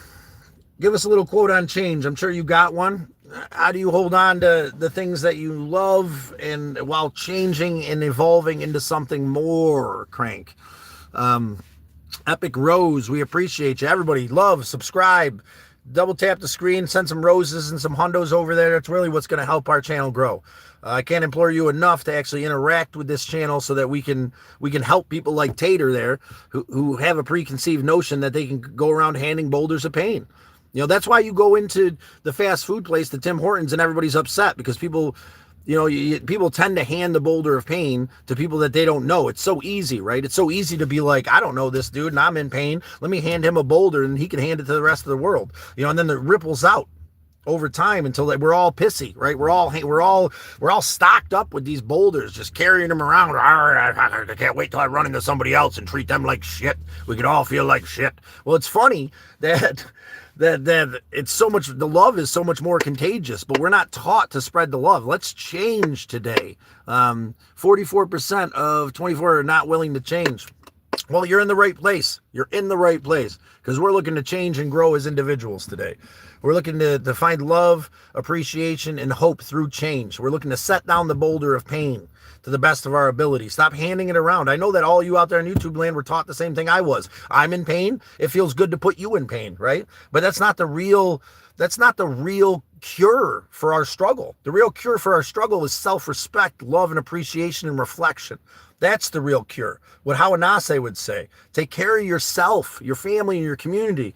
Give us a little quote on change. I'm sure you got one. How do you hold on to the things that you love and while changing and evolving into something more, Crank? Epic Rose, we appreciate you. Everybody, love, subscribe, double tap the screen, send some roses and some hundos over there. That's really what's going to help our channel grow. I can't implore you enough to actually interact with this channel so that we can help people like Tater there who have a preconceived notion that they can go around handing boulders of pain. That's why you go into the fast food place, the Tim Hortons, and everybody's upset because people, people tend to hand the boulder of pain to people that they don't know. It's so easy, right? It's so easy to be like, I don't know this dude and I'm in pain. Let me hand him a boulder and he can hand it to the rest of the world, and then it ripples out over time until we're all pissy, right? We're all stocked up with these boulders, just carrying them around. I can't wait till I run into somebody else and treat them like shit. We could all feel like shit. Well, it's funny that it's so much, the love is so much more contagious, but we're not taught to spread the love. Let's change today. 44% of 24 are not willing to change. Well, you're in the right place. You're in the right place because we're looking to change and grow as individuals today. We're looking to find love, appreciation, and hope through change. We're looking to set down the boulder of pain to the best of our ability. Stop handing it around. I know that all you out there in YouTube land were taught the same thing I was. I'm in pain. It feels good to put you in pain, right? But that's not the real cure for our struggle. The real cure for our struggle is self-respect, love, and appreciation and reflection. That's the real cure. What Hawanase would say. Take care of yourself, your family, and your community.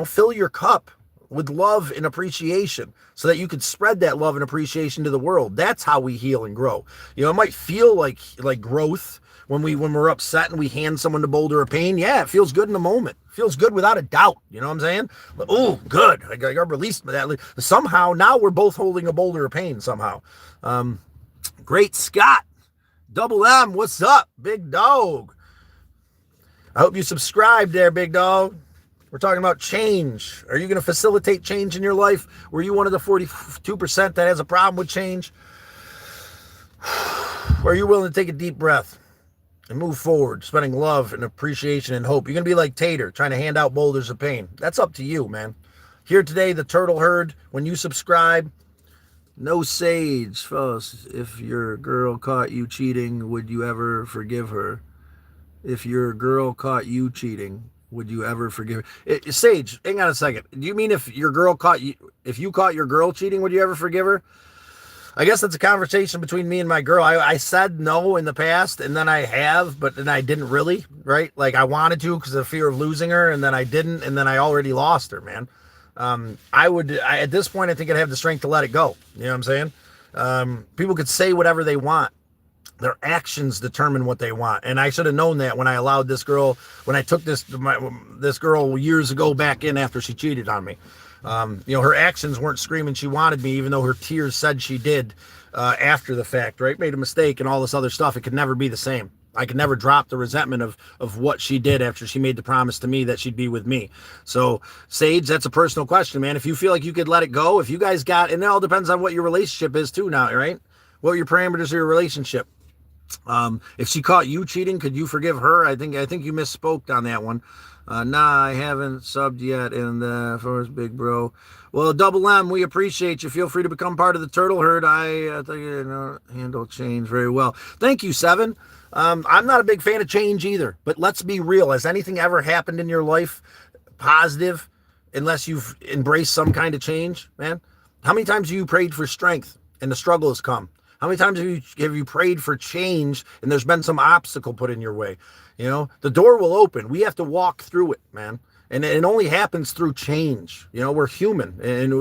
Fill your cup with love and appreciation so that you can spread that love and appreciation to the world. That's how we heal and grow. It might feel like growth when we're upset and we hand someone the boulder of pain. Yeah, it feels good in the moment. It feels good without a doubt. You know what I'm saying? But, oh, good. I got released by that. Somehow now we're both holding a boulder of pain somehow. Great Scott. Double M, what's up, big dog? I hope you subscribe there, big dog. We're talking about change. Are you going to facilitate change in your life? Were you one of the 42% that has a problem with change? Or are you willing to take a deep breath and move forward, spreading love and appreciation and hope? You're going to be like Tater, trying to hand out boulders of pain. That's up to you, man. Here today, the turtle herd, when you subscribe, no Sage, fellas. If your girl caught you cheating, would you ever forgive her? If your girl caught you cheating, would you ever forgive her? Sage, hang on a second. Do you mean if your girl caught you, if you caught your girl cheating, would you ever forgive her? I guess that's a conversation between me and my girl. I said no in the past, and then I have, but then I didn't really, right? Like I wanted to because of fear of losing her, and then I didn't, and then I already lost her, man. At this point, I think I'd have the strength to let it go. You know what I'm saying? People could say whatever they want. Their actions determine what they want. And I should have known that when I allowed this girl, when I took this girl years ago back in after she cheated on me. Her actions weren't screaming she wanted me, even though her tears said she did after the fact, right? Made a mistake and all this other stuff. It could never be the same. I could never drop the resentment of what she did after she made the promise to me that she'd be with me. So, Sage, that's a personal question, man. If you feel like you could let it go, if you guys got, and it all depends on what your relationship is too now, right? What are your parameters of your relationship? If she caught you cheating, could you forgive her? I think you misspoke on that one. Nah, I haven't subbed yet in the first big bro. Well, Double M, we appreciate you. Feel free to become part of the turtle herd. I think you handle change very well. Thank you, Seven. I'm not a big fan of change either, but let's be real. Has anything ever happened in your life positive unless you've embraced some kind of change, man? How many times have you prayed for strength and the struggle has come? How many times have you prayed for change and there's been some obstacle put in your way? You know, the door will open. We have to walk through it, man. And it only happens through change. You know, we're human. And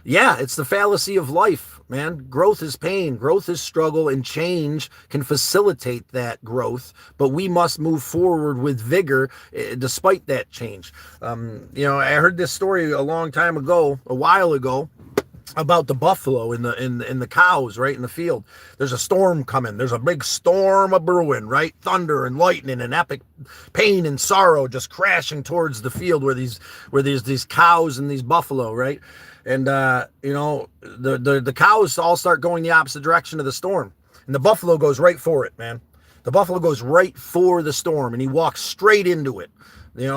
it's the fallacy of life, man. Growth is pain. Growth is struggle. And change can facilitate that growth. But we must move forward with vigor despite that change. I heard this story a while ago, about the buffalo in the cows right in the field. There's a storm coming. There's a big storm of brewing, right? Thunder and lightning and epic pain and sorrow just crashing towards the field where there's these cows and these buffalo, right? And the cows all start going the opposite direction of the storm, and the buffalo goes right for it, man. The buffalo goes right for the storm, and he walks straight into it.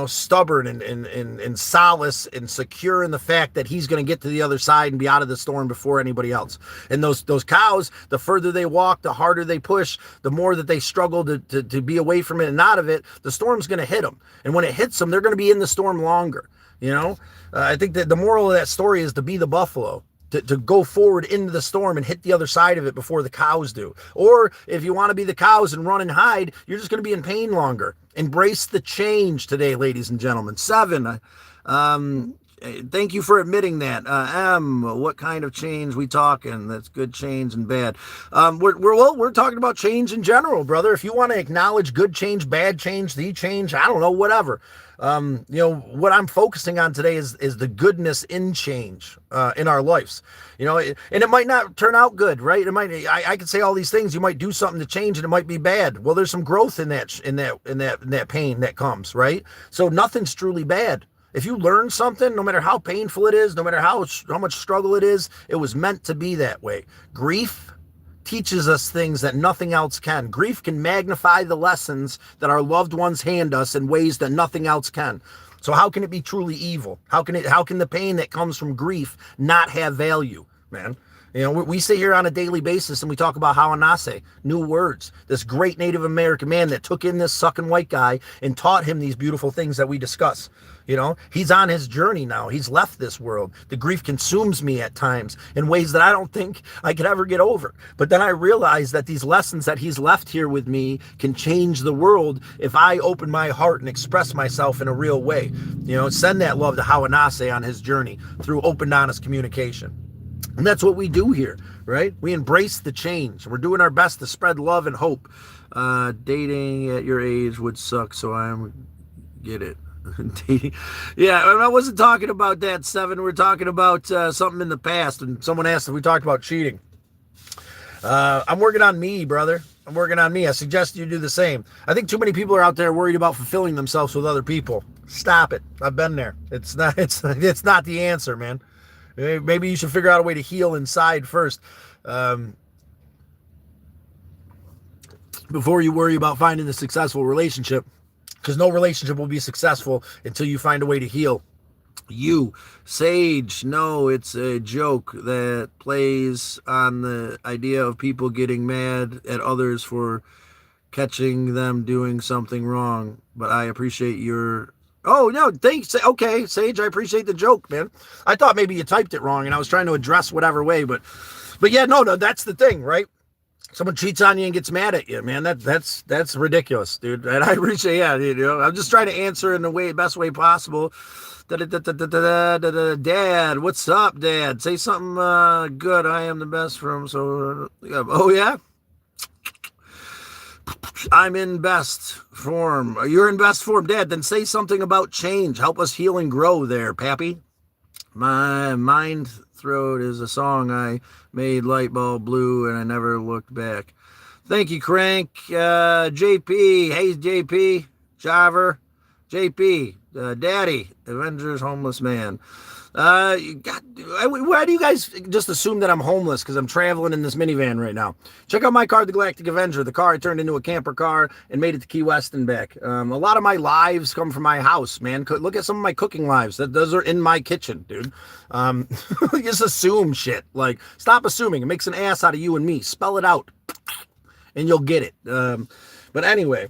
Stubborn and solace and secure in the fact that he's going to get to the other side and be out of the storm before anybody else. And those cows, the further they walk, the harder they push, the more that they struggle to be away from it and out of it, the storm's going to hit them. And when it hits them, they're going to be in the storm longer. I think that the moral of that story is to be the buffalo. To go forward into the storm and hit the other side of it before the cows do. Or if you want to be the cows and run and hide, you're just going to be in pain longer. Embrace the change today, ladies and gentlemen. 7, thank you for admitting that. What kind of change we talking? That's good change and bad. We're talking about change in general, brother. If you want to acknowledge good change, bad change, the change, I don't know, whatever. What I'm focusing on today is the goodness in change in our lives. And it might not turn out good, right? I could say all these things. You might do something to change and it might be bad. Well, there's some growth in that pain that comes, right? So nothing's truly bad. If you learn something, no matter how painful it is, no matter how much struggle it is, it was meant to be that way. Grief teaches us things that nothing else can. Grief can magnify the lessons that our loved ones hand us in ways that nothing else can. So how can it be truly evil? How can the pain that comes from grief not have value, man? We sit here on a daily basis and we talk about Hawanase, new words, this great Native American man that took in this sucking white guy and taught him these beautiful things that we discuss. He's on his journey now. He's left this world. The grief consumes me at times in ways that I don't think I could ever get over. But then I realize that these lessons that he's left here with me can change the world if I open my heart and express myself in a real way. Send that love to Hawanase on his journey through open, honest communication. And that's what we do here, right? We embrace the change. We're doing our best to spread love and hope. Dating at your age would suck, so get it. Dating. Yeah, I wasn't talking about that, 7. We're talking about something in the past, and someone asked if we talked about cheating. I'm working on me, brother. I'm working on me. I suggest you do the same. I think too many people are out there worried about fulfilling themselves with other people. Stop it. I've been there. It's not the answer, man. Maybe you should figure out a way to heal inside first before you worry about finding the successful relationship, because no relationship will be successful until you find a way to heal. You, Sage, no, it's a joke that plays on the idea of people getting mad at others for catching them doing something wrong. But I appreciate your. Oh, no, thanks. Okay, Sage, I appreciate the joke, man. I thought maybe you typed it wrong and I was trying to address whatever way, but yeah, no, that's the thing, right? Someone cheats on you and gets mad at you, man. That's ridiculous, dude. And I appreciate, yeah, I'm just trying to answer in the best way possible. Dad, what's up, Dad? Say something good. I am the best from. So, oh yeah, I'm in best form. You're in best form, Dad. Then say something about change. Help us heal and grow, there, Pappy. My mind throat is a song I made light bulb blue, and I never looked back. Thank you, Crank. JP. Hey, JP. Jiver. JP. Daddy. Avengers Homeless Man. God, why do you guys just assume that I'm homeless because I'm traveling in this minivan right now? Check out my car, the Galactic Avenger, the car I turned into a camper car and made it to Key West and back. A lot of my lives come from my house, man. Look at some of my cooking lives. Those are in my kitchen, dude. Just assume shit. Like, stop assuming. It makes an ass out of you and me. Spell it out, and you'll get it. But anyway,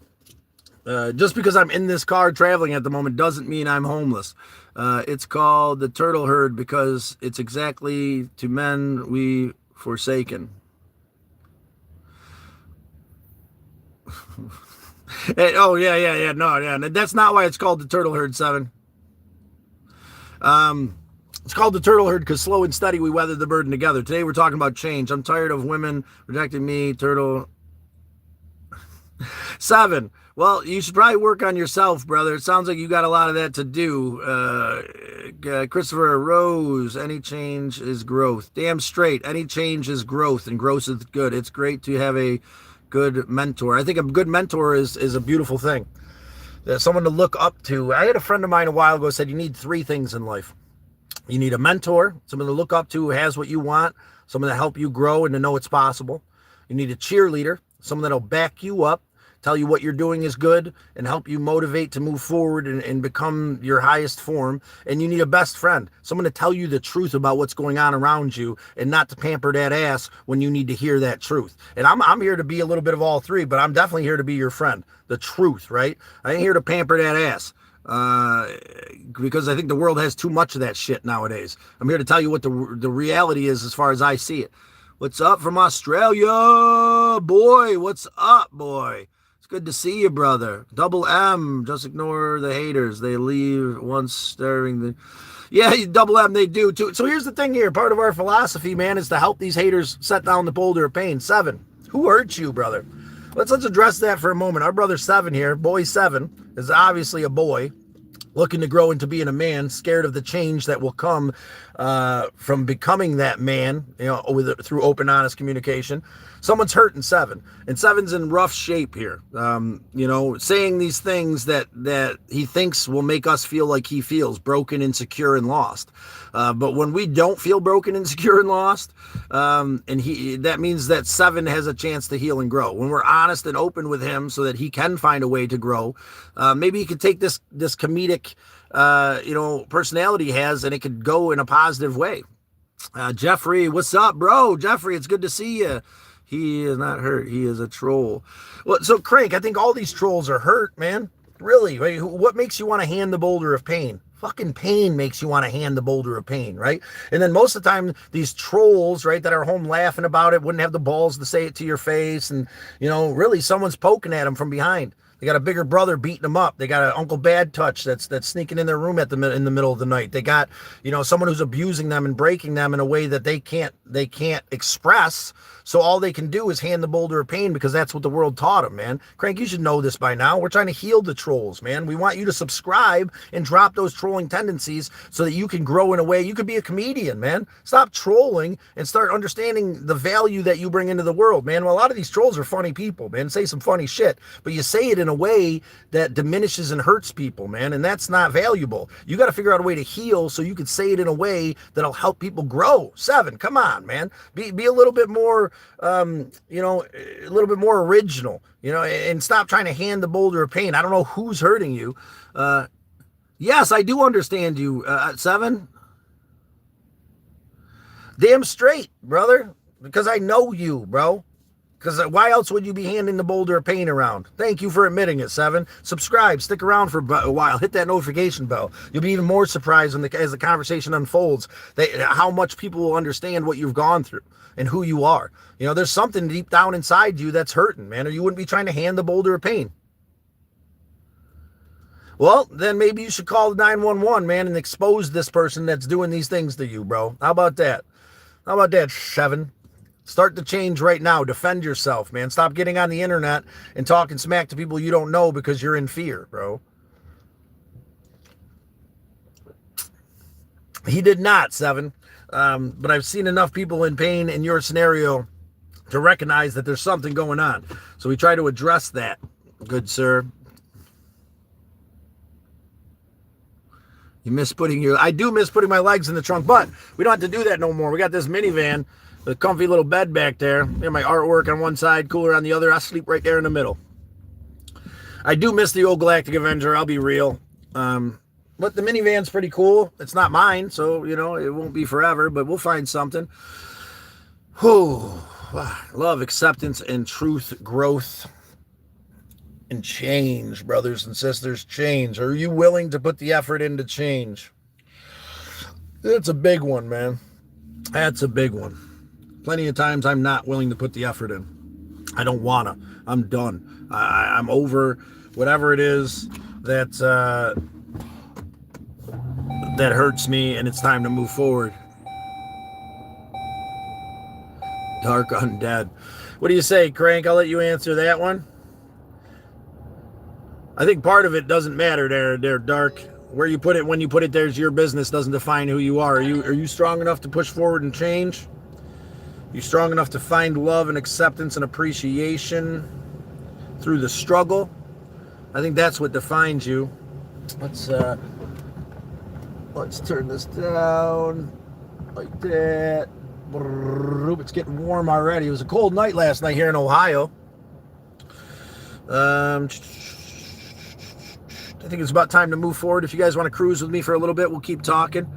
just because I'm in this car traveling at the moment doesn't mean I'm homeless. It's called the Turtle Herd because it's exactly to men we forsaken. Hey, oh yeah. No, yeah. That's not why it's called the Turtle Herd, 7. It's called the Turtle Herd because slow and steady we weathered the burden together. Today we're talking about change. I'm tired of women rejecting me. Turtle 7. Well, you should probably work on yourself, brother. It sounds like you got a lot of that to do. Christopher Rose, any change is growth. Damn straight. Any change is growth, and growth is good. It's great to have a good mentor. I think a good mentor is a beautiful thing. Someone to look up to. I had a friend of mine a while ago said you need 3 things in life. You need a mentor, someone to look up to who has what you want, someone to help you grow and to know it's possible. You need a cheerleader, someone that'll back you up, tell you what you're doing is good, and help you motivate to move forward and become your highest form. And you need a best friend, someone to tell you the truth about what's going on around you and not to pamper that ass when you need to hear that truth. And I'm here to be a little bit of all 3, but I'm definitely here to be your friend. The truth, right? I ain't here to pamper that ass. Because I think the world has too much of that shit nowadays. I'm here to tell you what the reality is as far as I see it. What's up from Australia? Boy, what's up, boy? It's good to see you, brother. Double M, just ignore the haters. They leave once staring the... Yeah, double M, they do too. So here's the thing here. Part of our philosophy, man, is to help these haters set down the boulder of pain. 7, who hurt you, brother? Let's address that for a moment. Our brother 7 here, boy 7, is obviously a boy looking to grow into being a man, scared of the change that will come from becoming that man, through open, honest communication. Someone's hurting 7, and 7's in rough shape here. Saying these things that he thinks will make us feel like he feels broken, insecure, and lost. But when we don't feel broken, insecure, and lost, that means that 7 has a chance to heal and grow. When we're honest and open with him so that he can find a way to grow, maybe he could take this comedic, personality he has, and it could go in a positive way. Jeffrey, what's up, bro? Jeffrey, it's good to see you. He is not hurt. He is a troll. Well, so Crank, I think all these trolls are hurt, man. Really? What makes you want to hand the boulder of pain? Fucking pain makes you want to hand the boulder of pain, right? And then most of the time, these trolls, right, that are home laughing about it, wouldn't have the balls to say it to your face. And, really someone's poking at them from behind. They got a bigger brother beating them up. They got an Uncle Bad Touch that's sneaking in their room in the middle of the night. They got, someone who's abusing them and breaking them in a way that they can't express. So all they can do is hand the boulder of pain because that's what the world taught them, man. Crank, you should know this by now. We're trying to heal the trolls, man. We want you to subscribe and drop those trolling tendencies so that you can grow in a way. You could be a comedian, man. Stop trolling and start understanding the value that you bring into the world, man. Well, a lot of these trolls are funny people, man. Say some funny shit, but you say it in a way that diminishes and hurts people, man. And that's not valuable. You got to figure out a way to heal so you can say it in a way that'll help people grow. 7, come on, man. Be a little bit more, a little bit more original, and stop trying to hand the boulder of pain. I don't know who's hurting you. Yes, I do understand you, 7. Damn straight, brother. Because I know you, bro. Because why else would you be handing the boulder of pain around? Thank you for admitting it, 7. Subscribe. Stick around for a while. Hit that notification bell. You'll be even more surprised as the conversation unfolds, how much people will understand what you've gone through and who you are. You know, there's something deep down inside you that's hurting, man, or you wouldn't be trying to hand the boulder of pain. Well, then maybe you should call 911, man, and expose this person that's doing these things to you, bro. How about that? How about that, 7? Start the change right now. Defend yourself, man. Stop getting on the internet and talking smack to people you don't know because you're in fear, bro. He did not, 7. But I've seen enough people in pain in your scenario to recognize that there's something going on. So we try to address that, good sir. I do miss putting my legs in the trunk, but we don't have to do that no more. We got this minivan, the comfy little bed back there. My artwork on one side, cooler on the other. I sleep right there in the middle. I do miss the old Galactic Avenger, I'll be real. But the minivan's pretty cool. It's not mine, so, you know, it won't be forever, but we'll find something. Whew. Love, acceptance, and truth, growth, and change, brothers and sisters, change. Are you willing to put the effort into change? That's a big one, man. That's a big one. Plenty of times I'm not willing to put the effort in. I don't want to. I'm done. I'm over whatever it is that hurts me, and it's time to move forward. Dark Undead. What do you say, Crank? I'll let you answer that one. I think part of it doesn't matter there, Dark. Where you put it, when you put it there's your business, doesn't define who you are. Are you strong enough to push forward and change? Are you strong enough to find love and acceptance and appreciation through the struggle? I think that's what defines you. Let's turn this down like that. It's getting warm already. It was a cold night last night here in Ohio. I think it's about time to move forward. If you guys want to cruise with me for a little bit, we'll keep talking.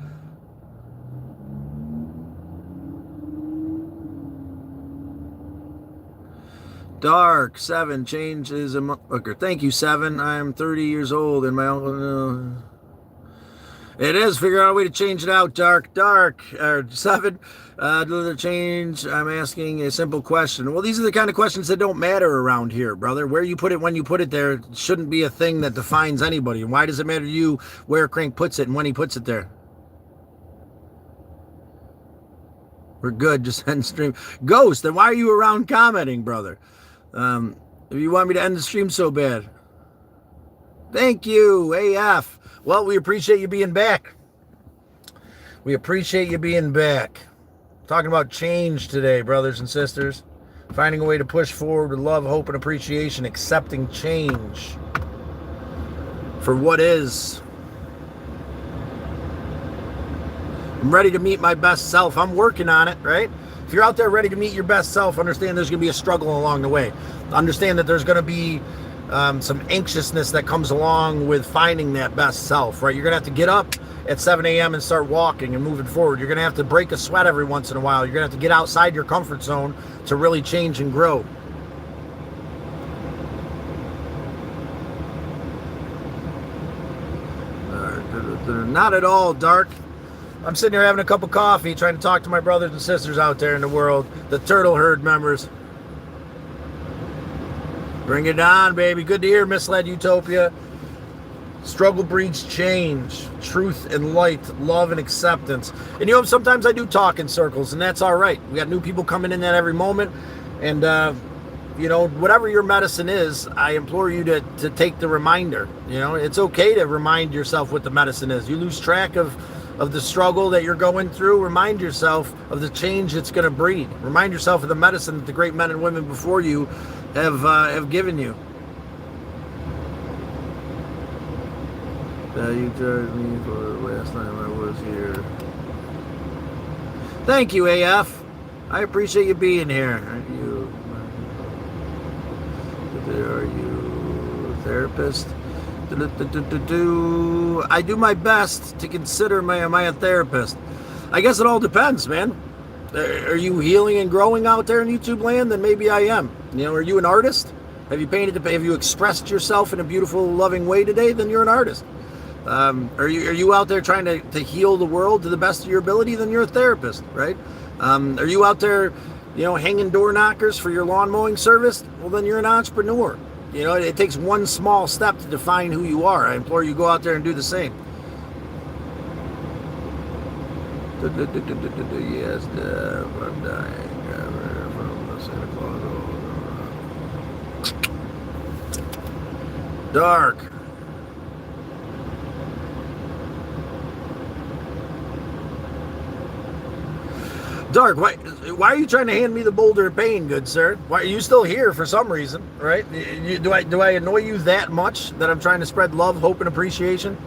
Dark 7 changes a month. Thank you, 7. I'm 30 years old and my uncle. It is. Figure out a way to change it out, Dark. 7. The change. I'm asking a simple question. Well, these are the kind of questions that don't matter around here, brother. Where you put it, when you put it there, shouldn't be a thing that defines anybody. And why does it matter to you where Crank puts it and when he puts it there? We're good. Just end stream. Ghost, then why are you around commenting, brother? If you want me to end the stream so bad. Thank you, AF. Well, we appreciate you being back. We appreciate you being back. Talking about change today, brothers and sisters. Finding a way to push forward with love, hope, and appreciation. Accepting change for what is. I'm ready to meet my best self. I'm working on it, right? If you're out there ready to meet your best self, understand there's going to be a struggle along the way. Understand that there's going to be some anxiousness that comes along with finding that best self, right? You're going to have to get up at 7 a.m. and start walking and moving forward. You're going to have to break a sweat every once in a while. You're going to have to get outside your comfort zone to really change and grow. Not at all, Dark. I'm sitting here having a cup of coffee, trying to talk to my brothers and sisters out there in the world, the Turtle Herd members. Bring it on, baby. Good to hear, Misled Utopia. Struggle breeds change, truth and light, love and acceptance. And you know, sometimes I do talk in circles, and that's all right. We got new people coming in at every moment. And, you know, whatever your medicine is, I implore you to take the reminder. You know, it's okay to remind yourself what the medicine is. You lose track of the struggle that you're going through, remind yourself of the change it's going to breed. Remind yourself of the medicine that the great men and women before you have given you. You charged me for the last time I was here. Thank you, AF. I appreciate you being here. Are you a therapist? I do my best to consider am I a therapist? I guess it all depends, man. Are you healing and growing out there in YouTube land? Then maybe I am. Are you an artist? Have you expressed yourself in a beautiful, loving way today? Then you're an artist. Are you out there trying to heal the world to the best of your ability? Then you're a therapist, right? Are you out there, hanging door knockers for your lawn mowing service? Well, then you're an entrepreneur. It takes one small step to define who you are. I implore you, go out there and do the same. Yes, I'm dying. Dark. Dark, why are you trying to hand me the boulder of pain, good sir? Why are you still here for some reason, right? Do I annoy you that much that I'm trying to spread love, hope, and appreciation?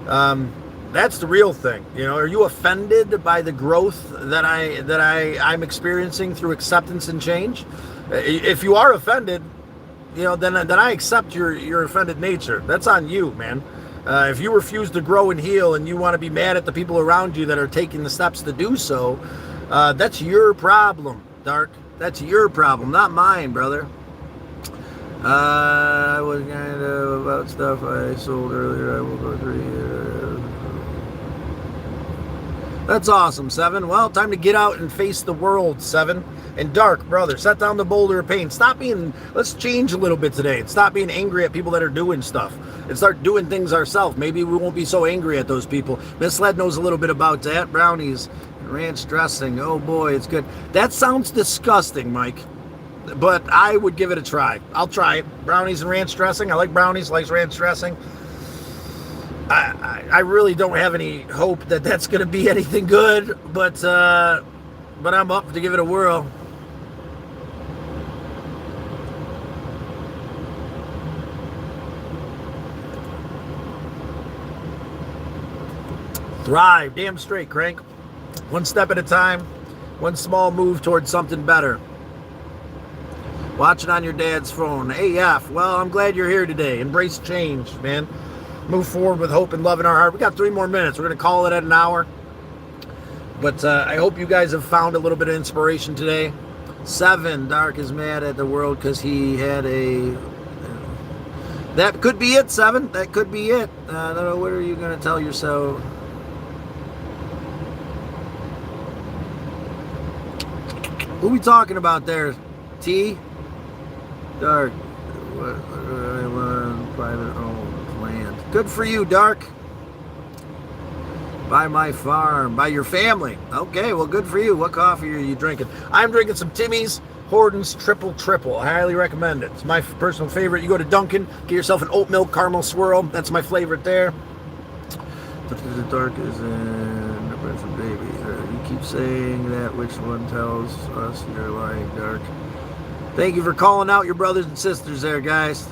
That's the real thing. Are you offended by the growth that I'm experiencing through acceptance and change? If you are offended, then I accept your offended nature. That's on you, man. If you refuse to grow and heal and you want to be mad at the people around you that are taking the steps to do so, that's your problem, Dark. That's your problem, not mine, brother. I was kind of about stuff I sold earlier. I will go through. That's awesome, Seven. Well, time to get out and face the world, Seven. And Dark, brother, set down the boulder of pain. Let's change a little bit today. And stop being angry at people that are doing stuff. And start doing things ourselves. Maybe we won't be so angry at those people. Miss Led knows a little bit about that. Brownies, ranch dressing. Oh boy, it's good. That sounds disgusting, Mike. But I would give it a try. I'll try it. Brownies and ranch dressing. I like brownies, likes ranch dressing. I really don't have any hope that that's going to be anything good, but I'm up to give it a whirl. Thrive, damn straight, Crank. One step at a time, one small move towards something better. Watching on your dad's phone. AF, well, I'm glad you're here today. Embrace change, man. Move forward with hope and love in our heart. We got 3 more minutes. We're going to call it at an hour. But I hope you guys have found a little bit of inspiration today. 7, Dark is mad at the world because he had a... That could be it, 7. That could be it. I don't know, what are you going to tell yourself? Who we talking about there? T? Dark. What I want? Private home. Land. Good for you, Dark. Buy my farm. Buy your family. Okay, well, good for you. What coffee are you drinking? I'm drinking some Timmy's Horton's Triple. I highly recommend it. It's my personal favorite. You go to Dunkin', get yourself an oat milk caramel swirl. That's my favorite there. The dark is in the breath of baby. You keep saying that. Which one tells us you're lying, Dark? Thank you for calling out your brothers and sisters there, guys.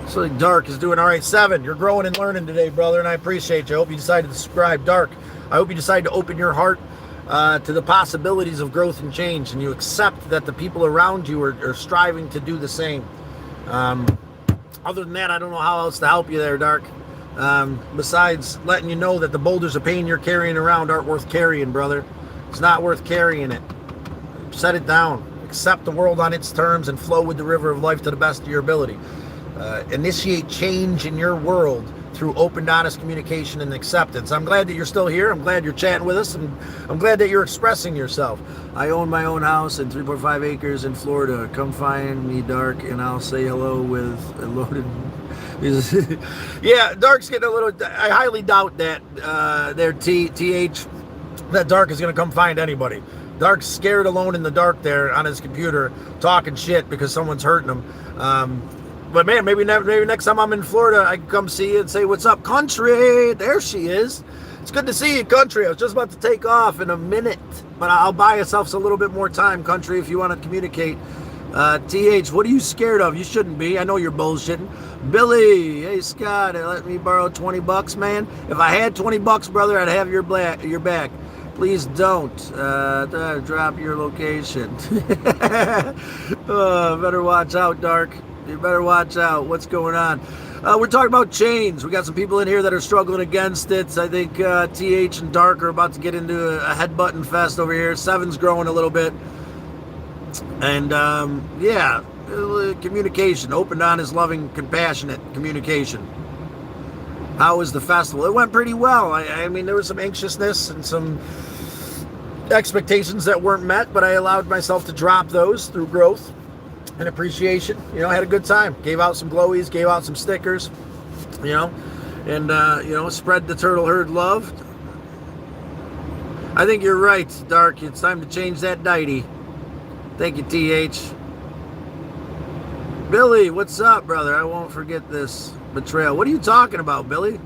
So Dark is doing all right. 7, you're growing and learning today, brother, and I appreciate you. I hope you decided to subscribe. Dark, I hope you decide to open your heart to the possibilities of growth and change, and you accept that the people around you are striving to do the same. Other than that, I don't know how else to help you there, Dark. Besides letting you know that the boulders of pain you're carrying around aren't worth carrying, brother. It's not worth carrying it. Set it down. Accept the world on its terms and flow with the river of life to the best of your ability. Initiate change in your world through open, honest communication and acceptance. I'm glad that you're still here. I'm glad you're chatting with us, and I'm glad that you're expressing yourself. I own my own house and 3.5 acres in Florida. Come find me, Dark, and I'll say hello with a loaded... Yeah, Dark's getting a little... I highly doubt that TH, that Dark is going to come find anybody. Dark's scared alone in the dark there on his computer, talking shit because someone's hurting him. But man, maybe next time I'm in Florida, I can come see you and say, what's up, Country? There she is. It's good to see you, Country. I was just about to take off in a minute, but I'll buy yourself a little bit more time, Country, if you want to communicate. TH, what are you scared of? You shouldn't be. I know you're bullshitting. Billy, hey, Scott, let me borrow $20, man. If I had $20, brother, I'd have your back. Please don't drop your location. Better watch out, Dark. You better watch out. What's going on? We're talking about change. We got some people in here that are struggling against it. I think TH and Dark are about to get into a headbutting fest over here. Seven's growing a little bit. And yeah, communication. Open, honest, loving, compassionate communication. How was the festival? It went pretty well. I mean, there was some anxiousness and some expectations that weren't met, but I allowed myself to drop those through growth and appreciation. You know, I had a good time. Gave out some glowies, gave out some stickers, you know, and, you know, spread the turtle herd love. I think you're right, Dark. It's time to change that deity. Thank you, TH. Billy, what's up, brother? I won't forget this betrayal. What are you talking about, Billy?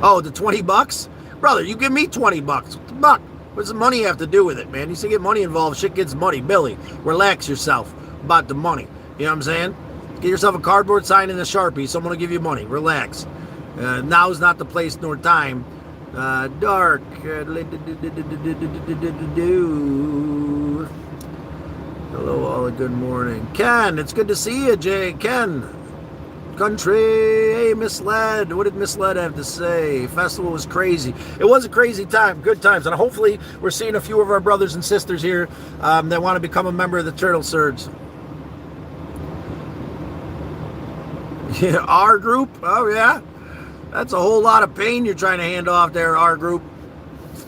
Oh, the $20? Brother, you give me $20. What does the money have to do with it, man? You say get money involved, shit gets money. Billy, relax yourself about the money. You know what I'm saying? Get yourself a cardboard sign and a Sharpie. Someone will give you money. Relax. Now is not the place nor time. Dark. Hello, all. Good morning. Ken, it's good to see you, Jay. Ken. Country. Hey, Misled. What did Misled have to say? Festival was crazy. It was a crazy time. Good times. And hopefully we're seeing a few of our brothers and sisters here that want to become a member of the Turtle Surge. Yeah, our group? Oh, yeah. That's a whole lot of pain you're trying to hand off there, our group.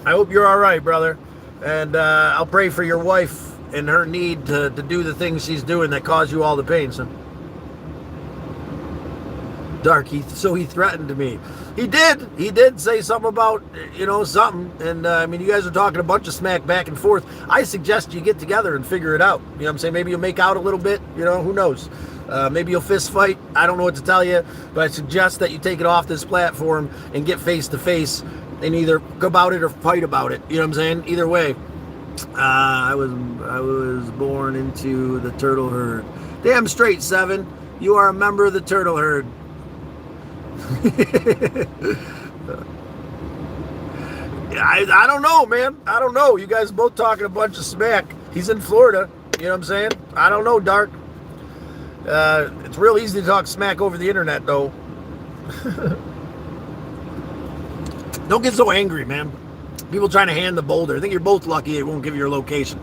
I hope you're all right, brother. And I'll pray for your wife and her need to do the things she's doing that cause you all the pain, son. Dark, so he threatened me. He did say something about, you know, something. And I mean, you guys are talking a bunch of smack back and forth. I suggest you get together and figure it out. You know what I'm saying? Maybe you'll make out a little bit, you know, who knows? Maybe you'll fist fight. I don't know what to tell you, but I suggest that you take it off this platform and get face to face and either go about it or fight about it. You know what I'm saying? Either way. I was born into the turtle herd. Damn straight, Seven. You are a member of the turtle herd. I don't know, man. I don't know. You guys both talking a bunch of smack. He's in Florida. You know what I'm saying? I don't know, Dark. It's real easy to talk smack over the internet, though. Don't get so angry, man. People trying to hand the boulder. I think you're both lucky it won't give you your location,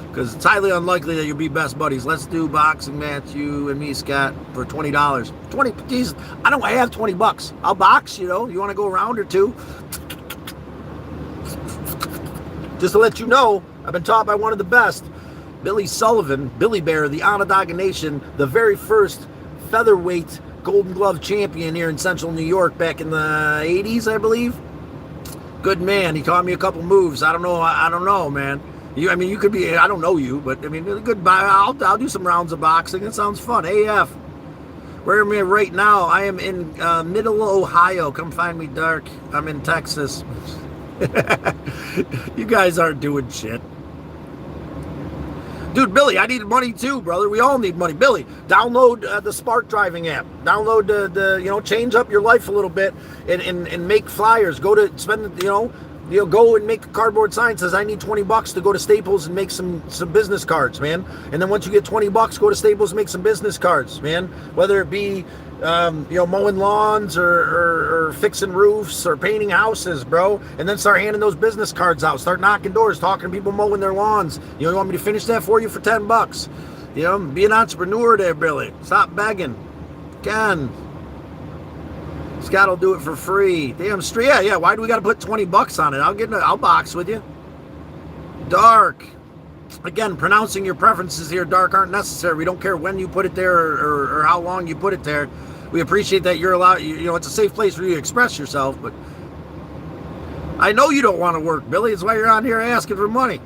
because it's highly unlikely that you'll be best buddies. Let's do boxing match, you and me, Scott, for $20. 20, Jesus, I have $20. I'll box, you know. You want to go a round or two? Just to let you know, I've been taught by one of the best, Billy Sullivan, Billy Bear, the Onondaga Nation, the very first featherweight Golden Glove champion here in Central New York back in the 80s, I believe. Good man. He taught me a couple moves. I don't know, man. I mean, you could be, I don't know you, but I mean, good. I'll do some rounds of boxing. It sounds fun. AF. Where am I right now? I am in Middle Ohio. Come find me, Dark. I'm in Texas. You guys aren't doing shit. Dude, Billy, I need money too, brother. We all need money. Billy, download the Spark Driving app. Download the change up your life a little bit and make flyers. Go to spend, go and make a cardboard sign that says I need $20 to go to Staples and make some business cards, man. And then once you get $20, go to Staples and make some business cards, man. Whether it be mowing lawns or fixing roofs or painting houses, bro. And then start handing those business cards out. Start knocking doors, talking to people mowing their lawns. You want me to finish that for you for $10? Be an entrepreneur there, Billy. Stop begging. Ken. Scott will do it for free. Damn straight. Yeah. Why do we got to put $20 on it? I'll box with you. Dark. Again, pronouncing your preferences here, Dark, aren't necessary. We don't care when you put it there or how long you put it there. We appreciate that you're allowed, it's a safe place for you to express yourself, but I know you don't want to work, Billy. It's why you're on here asking for money.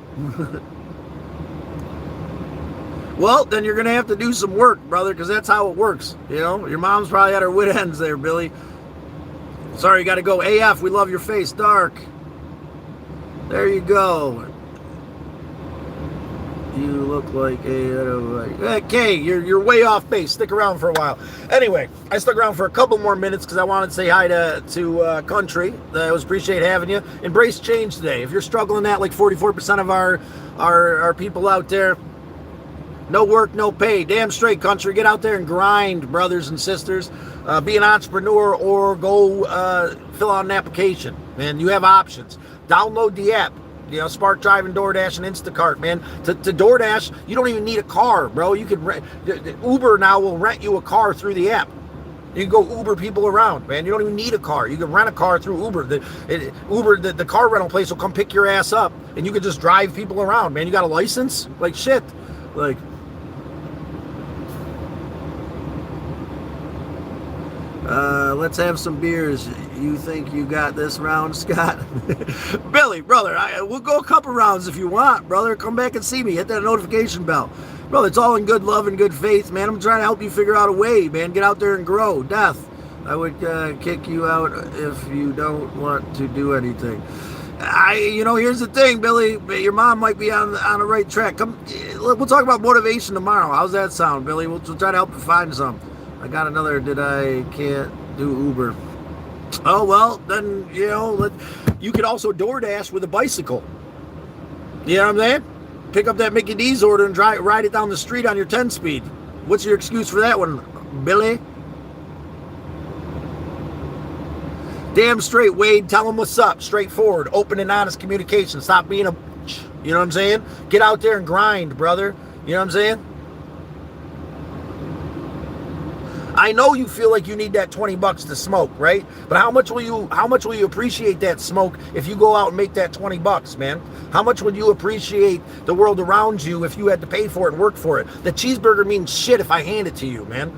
Well, then you're going to have to do some work, brother, because that's how it works. Your mom's probably at her wit ends there, Billy. Sorry, you got to go. AF, we love your face, Dark. There you go. You look like okay, you're way off base. Stick around for a while. Anyway, I stuck around for a couple more minutes because I wanted to say hi to Country. I always appreciate having you. Embrace change today. If you're struggling at like 44% of our people out there, No work, no pay. Damn straight, country. Get out there and grind, brothers and sisters. Be an entrepreneur or go fill out an application. Man, you have options. Download the app. Spark Drive and DoorDash and Instacart, man. To DoorDash, you don't even need a car, bro. You could Uber now will rent you a car through the app. You can go Uber people around, man. You don't even need a car. You can rent a car through Uber. The car rental place will come pick your ass up, and you can just drive people around, man. You got a license? Like, shit. Like, let's have some beers. You think you got this round, Scott? Billy, brother, we'll go a couple rounds if you want, brother. Come back and see me. Hit that notification bell. Brother, it's all in good love and good faith, man. I'm trying to help you figure out a way, man. Get out there and grow. Death, I would kick you out if you don't want to do anything. Here's the thing, Billy. Your mom might be on the right track. We'll talk about motivation tomorrow. How's that sound, Billy? We'll try to help you find some. I got another. I can't do Uber. Oh, well, then, you could also DoorDash with a bicycle. You know what I'm saying? Pick up that Mickey D's order and ride it down the street on your 10-speed. What's your excuse for that one, Billy? Damn straight, Wade. Tell them what's up. Straightforward. Open and honest communication. Stop being a... You know what I'm saying? Get out there and grind, brother. You know what I'm saying? I know you feel like you need that $20 to smoke, right? But how much will you appreciate that smoke if you go out and make that $20, man? How much would you appreciate the world around you if you had to pay for it and work for it? The cheeseburger means shit if I hand it to you, man.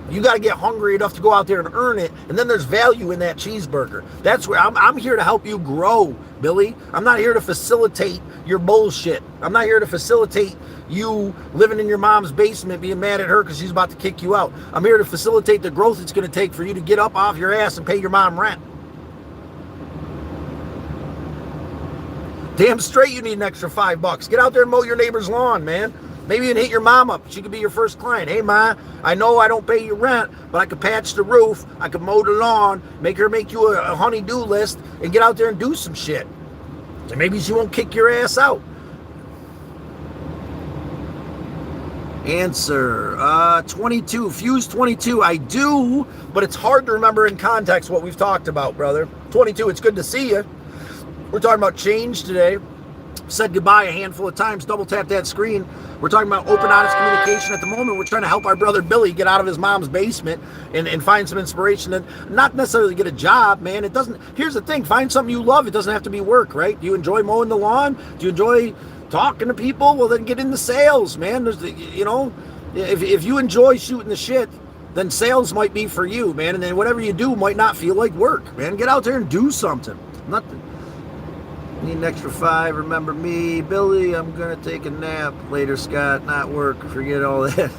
You got to get hungry enough to go out there and earn it, and then there's value in that cheeseburger. That's where I'm here to help you grow, Billy. I'm not here to facilitate your bullshit. I'm not here to facilitate you living in your mom's basement being mad at her because she's about to kick you out. I'm here to facilitate the growth it's going to take for you to get up off your ass and pay your mom rent. Damn straight you need an extra $5. Get out there and mow your neighbor's lawn, man. Maybe even hit your mom up. She could be your first client. Hey, Ma, I know I don't pay you rent, but I could patch the roof. I could mow the lawn, make you a honey-do list, and get out there and do some shit. And maybe she won't kick your ass out. Answer, 22, Fuse 22. I do, but it's hard to remember in context what we've talked about, brother. 22, it's good to see you. We're talking about change today. Said goodbye a handful of times. Double tap that screen. We're talking about open, honest communication at the moment. We're trying to help our brother Billy get out of his mom's basement and find some inspiration and not necessarily get a job, man. Here's the thing. Find something you love. It doesn't have to be work, right? Do you enjoy mowing the lawn? Do you enjoy talking to people? Well, then get into sales, man. If you enjoy shooting the shit, then sales might be for you, man. And then whatever you do might not feel like work, man. Get out there and do something. Need an extra $5. Remember me, Billy. I'm gonna take a nap later, Scott. Not work. Forget all that.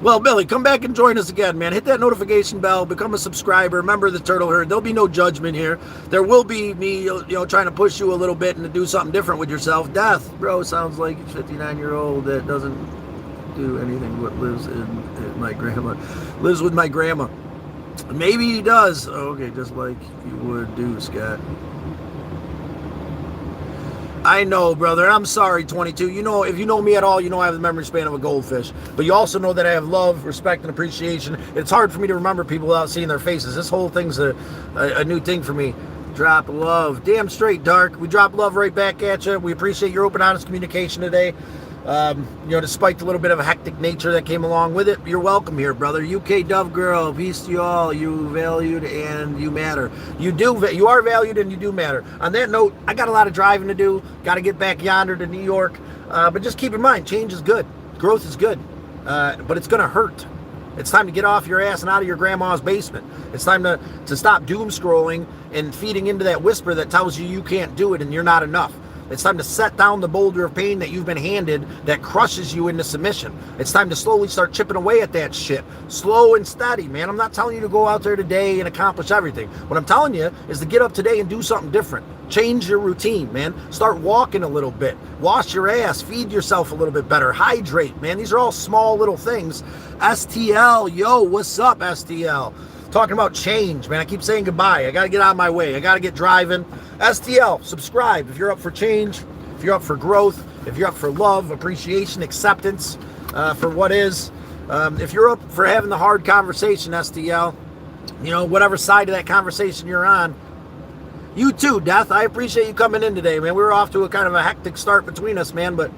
Well, Billy, come back and join us again, man. Hit that notification bell. Become a subscriber. Member of the Turtle Herd. There'll be no judgment here. There will be me, trying to push you a little bit and to do something different with yourself. Death, bro. Sounds like a 59-year-old that doesn't do anything but lives with my grandma. Maybe he does. Okay, just like you would do, Scott. I know, brother. I'm sorry, 22. If you know me at all, I have the memory span of a goldfish. But you also know that I have love, respect, and appreciation. It's hard for me to remember people without seeing their faces. This whole thing's a new thing for me. Drop love. Damn straight, Dark. We drop love right back at you. We appreciate your open, honest communication today. Despite the little bit of a hectic nature that came along with it, you're welcome here, brother. UK Dove Girl, peace to you all. You valued and you matter. You are valued and you do matter. On that note, I got a lot of driving to do. Got to get back yonder to New York. But just keep in mind, change is good. Growth is good. But it's going to hurt. It's time to get off your ass and out of your grandma's basement. It's time to stop doom scrolling and feeding into that whisper that tells you can't do it and you're not enough. It's time to set down the boulder of pain that you've been handed that crushes you into submission. It's time to slowly start chipping away at that shit. Slow and steady, man. I'm not telling you to go out there today and accomplish everything. What I'm telling you is to get up today and do something different. Change your routine, man. Start walking a little bit. Wash your ass. Feed yourself a little bit better. Hydrate, man. These are all small little things. STL, yo, what's up, STL? Talking about change, man. I keep saying goodbye. I got to get out of my way. I got to get driving. STL, subscribe if you're up for change, if you're up for growth, if you're up for love, appreciation, acceptance. for what is. If you're up for having the hard conversation, STL, whatever side of that conversation you're on, you too, Death. I appreciate you coming in today, man. We were off to a kind of a hectic start between us, man, but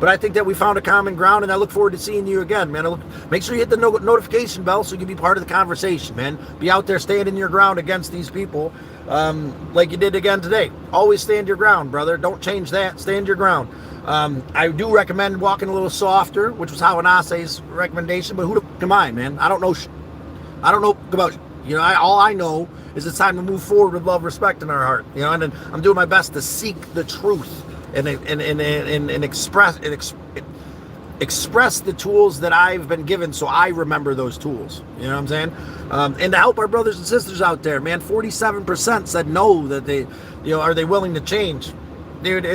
I think that we found a common ground, and I look forward to seeing you again, man. Make sure you hit the notification bell so you can be part of the conversation, man. Be out there standing your ground against these people, like you did again today. Always stand your ground, brother. Don't change that. Stand your ground. I do recommend walking a little softer, which was Hawanase's recommendation, but who the f*** am I, man? I don't know. I don't know about, all I know is it's time to move forward with love, respect in our heart, and then I'm doing my best to seek the truth and express the tools that I've been given, so I remember those tools. You know what I'm saying? And to help our brothers and sisters out there, man. 47% said no, that they, are they willing to change? Dude,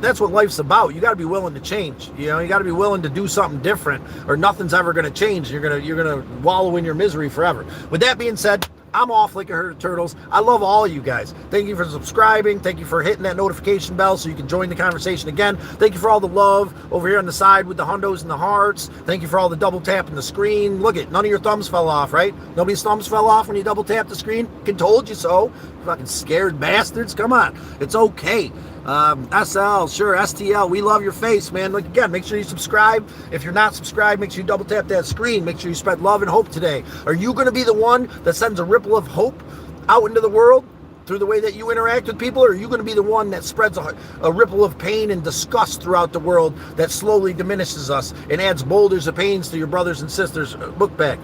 that's what life's about. You got to be willing to change. You got to be willing to do something different, or nothing's ever going to change. You're gonna wallow in your misery forever. With that being said, I'm off like a herd of turtles. I love all of you guys. Thank you for subscribing. Thank you for hitting that notification bell so you can join the conversation again. Thank you for all the love over here on the side with the hundos and the hearts. Thank you for all the double tapping the screen. Look it, none of your thumbs fell off, right? Nobody's thumbs fell off when you double tap the screen. Can told you so. Fucking scared bastards. Come on. It's okay. SL, sure, STL, we love your face, man. Look, again, make sure you subscribe. If you're not subscribed, make sure you double tap that screen. Make sure you spread love and hope today. Are you going to be the one that sends a ripple of hope out into the world through the way that you interact with people, or are you going to be the one that spreads a ripple of pain and disgust throughout the world that slowly diminishes us and adds boulders of pains to your brothers and sisters' book bag?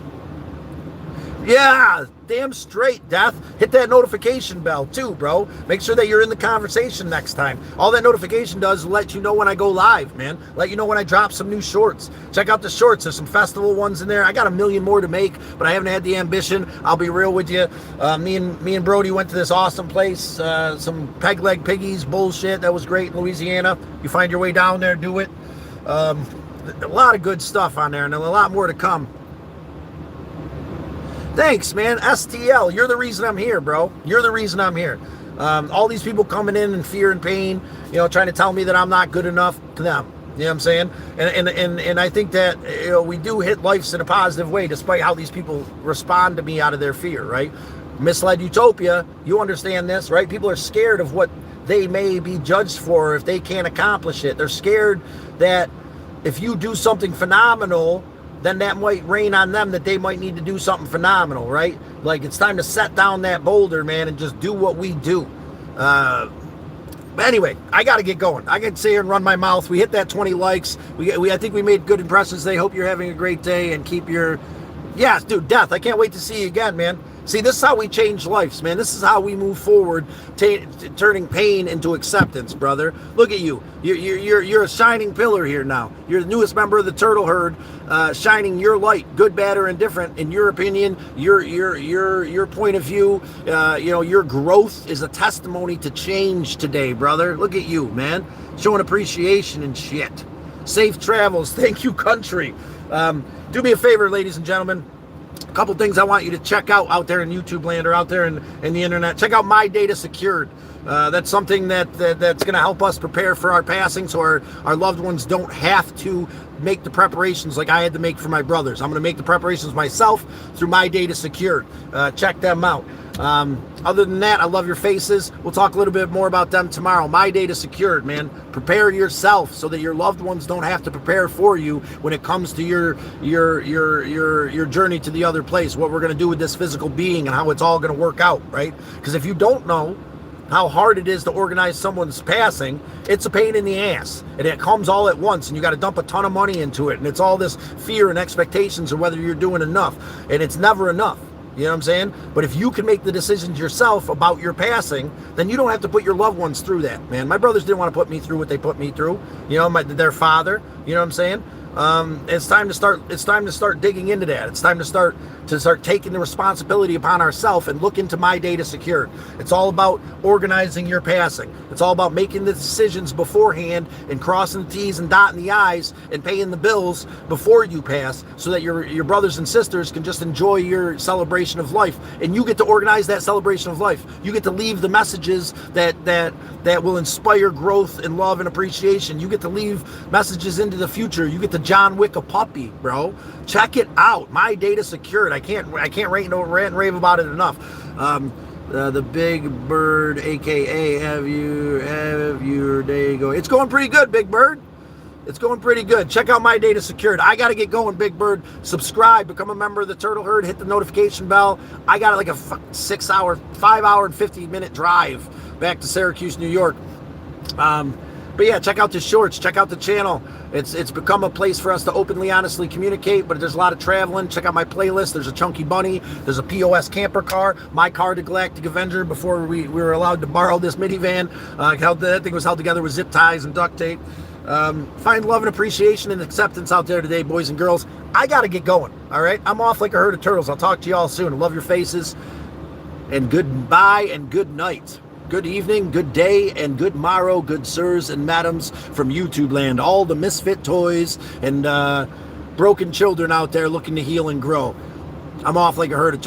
Yeah, damn straight, Death. Hit that notification bell too, bro. Make sure that you're in the conversation next time. All that notification does is let you know when I go live, man. Let you know when I drop some new shorts. Check out the shorts. There's some festival ones in there. I got a million more to make, but I haven't had the ambition. I'll be real with you. Me and Brody went to this awesome place. Some peg leg piggies bullshit. That was great in Louisiana. You find your way down there, do it. A lot of good stuff on there, and a lot more to come. Thanks, man. STL, you're the reason I'm here, bro. You're the reason I'm here. All these people coming in fear and pain, trying to tell me that I'm not good enough to them. You know what I'm saying? And I think that, we do hit lives in a positive way, despite how these people respond to me out of their fear, right? Misled utopia, you understand this, right? People are scared of what they may be judged for if they can't accomplish it. They're scared that if you do something phenomenal, then that might rain on them that they might need to do something phenomenal, right? Like, it's time to set down that boulder, man, and just do what we do. But anyway, I got to get going. I can sit here and run my mouth. We hit that 20 likes. I think we made good impressions today. Hope you're having a great day, and keep your... Yeah, dude, Death, I can't wait to see you again, man. See, this is how we change lives, man. This is how we move forward, turning pain into acceptance, brother. Look at you. You're a shining pillar here now. You're the newest member of the turtle herd, shining your light, good, bad, or indifferent. In your opinion, your point of view, your growth is a testimony to change today, brother. Look at you, man, showing appreciation and shit. Safe travels. Thank you, country. Do me a favor, ladies and gentlemen. A couple things I want you to check out there in YouTube land, or out there in the internet. Check out My Data Secured. That's something that's going to help us prepare for our passing, so our loved ones don't have to make the preparations like I had to make for my brothers. I'm going to make the preparations myself through My Data Secured. Check them out. Other than that, I love your faces. We'll talk a little bit more about them tomorrow. My Data Secured, man. Prepare yourself so that your loved ones don't have to prepare for you when it comes to your journey to the other place, what we're going to do with this physical being and how it's all going to work out, right? Because if you don't know how hard it is to organize someone's passing, it's a pain in the ass, and it comes all at once, and you got to dump a ton of money into it, and it's all this fear and expectations of whether you're doing enough, and it's never enough. You know what I'm saying? But if you can make the decisions yourself about your passing, then you don't have to put your loved ones through that, man. My brothers didn't want to put me through what they put me through. Their father. You know what I'm saying? It's time to start digging into that. It's time to start to start taking the responsibility upon ourselves and look into My Data Secured. It's all about organizing your passing. It's all about making the decisions beforehand and crossing the T's and dotting the I's and paying the bills before you pass, so that your brothers and sisters can just enjoy your celebration of life. And you get to organize that celebration of life. You get to leave the messages that will inspire growth and love and appreciation. You get to leave messages into the future. You get to John Wick a puppy, bro. Check it out. My Data Secured. I can't rant and rave about it enough. The Big Bird, aka have your day go. It's going pretty good, Big Bird. It's going pretty good. Check out My Data Secured. I got to get going, Big Bird. Subscribe, become a member of the Turtle Herd, hit the notification bell. I got like a 5 hour and 50-minute drive back to Syracuse, New York. But yeah, check out the shorts, check out the channel. It's become a place for us to openly, honestly communicate, but there's a lot of traveling. Check out my playlist. There's a Chunky Bunny. There's a POS camper car. My car to Galactic Avenger before we were allowed to borrow this minivan. That thing was held together with zip ties and duct tape. Find love and appreciation and acceptance out there today, boys and girls. I got to get going, all right? I'm off like a herd of turtles. I'll talk to you all soon. I love your faces. And goodbye and good night. Good evening, good day, and good morrow, good sirs and madams from YouTube land. All the misfit toys and broken children out there looking to heal and grow. I'm off like a herd of turtles.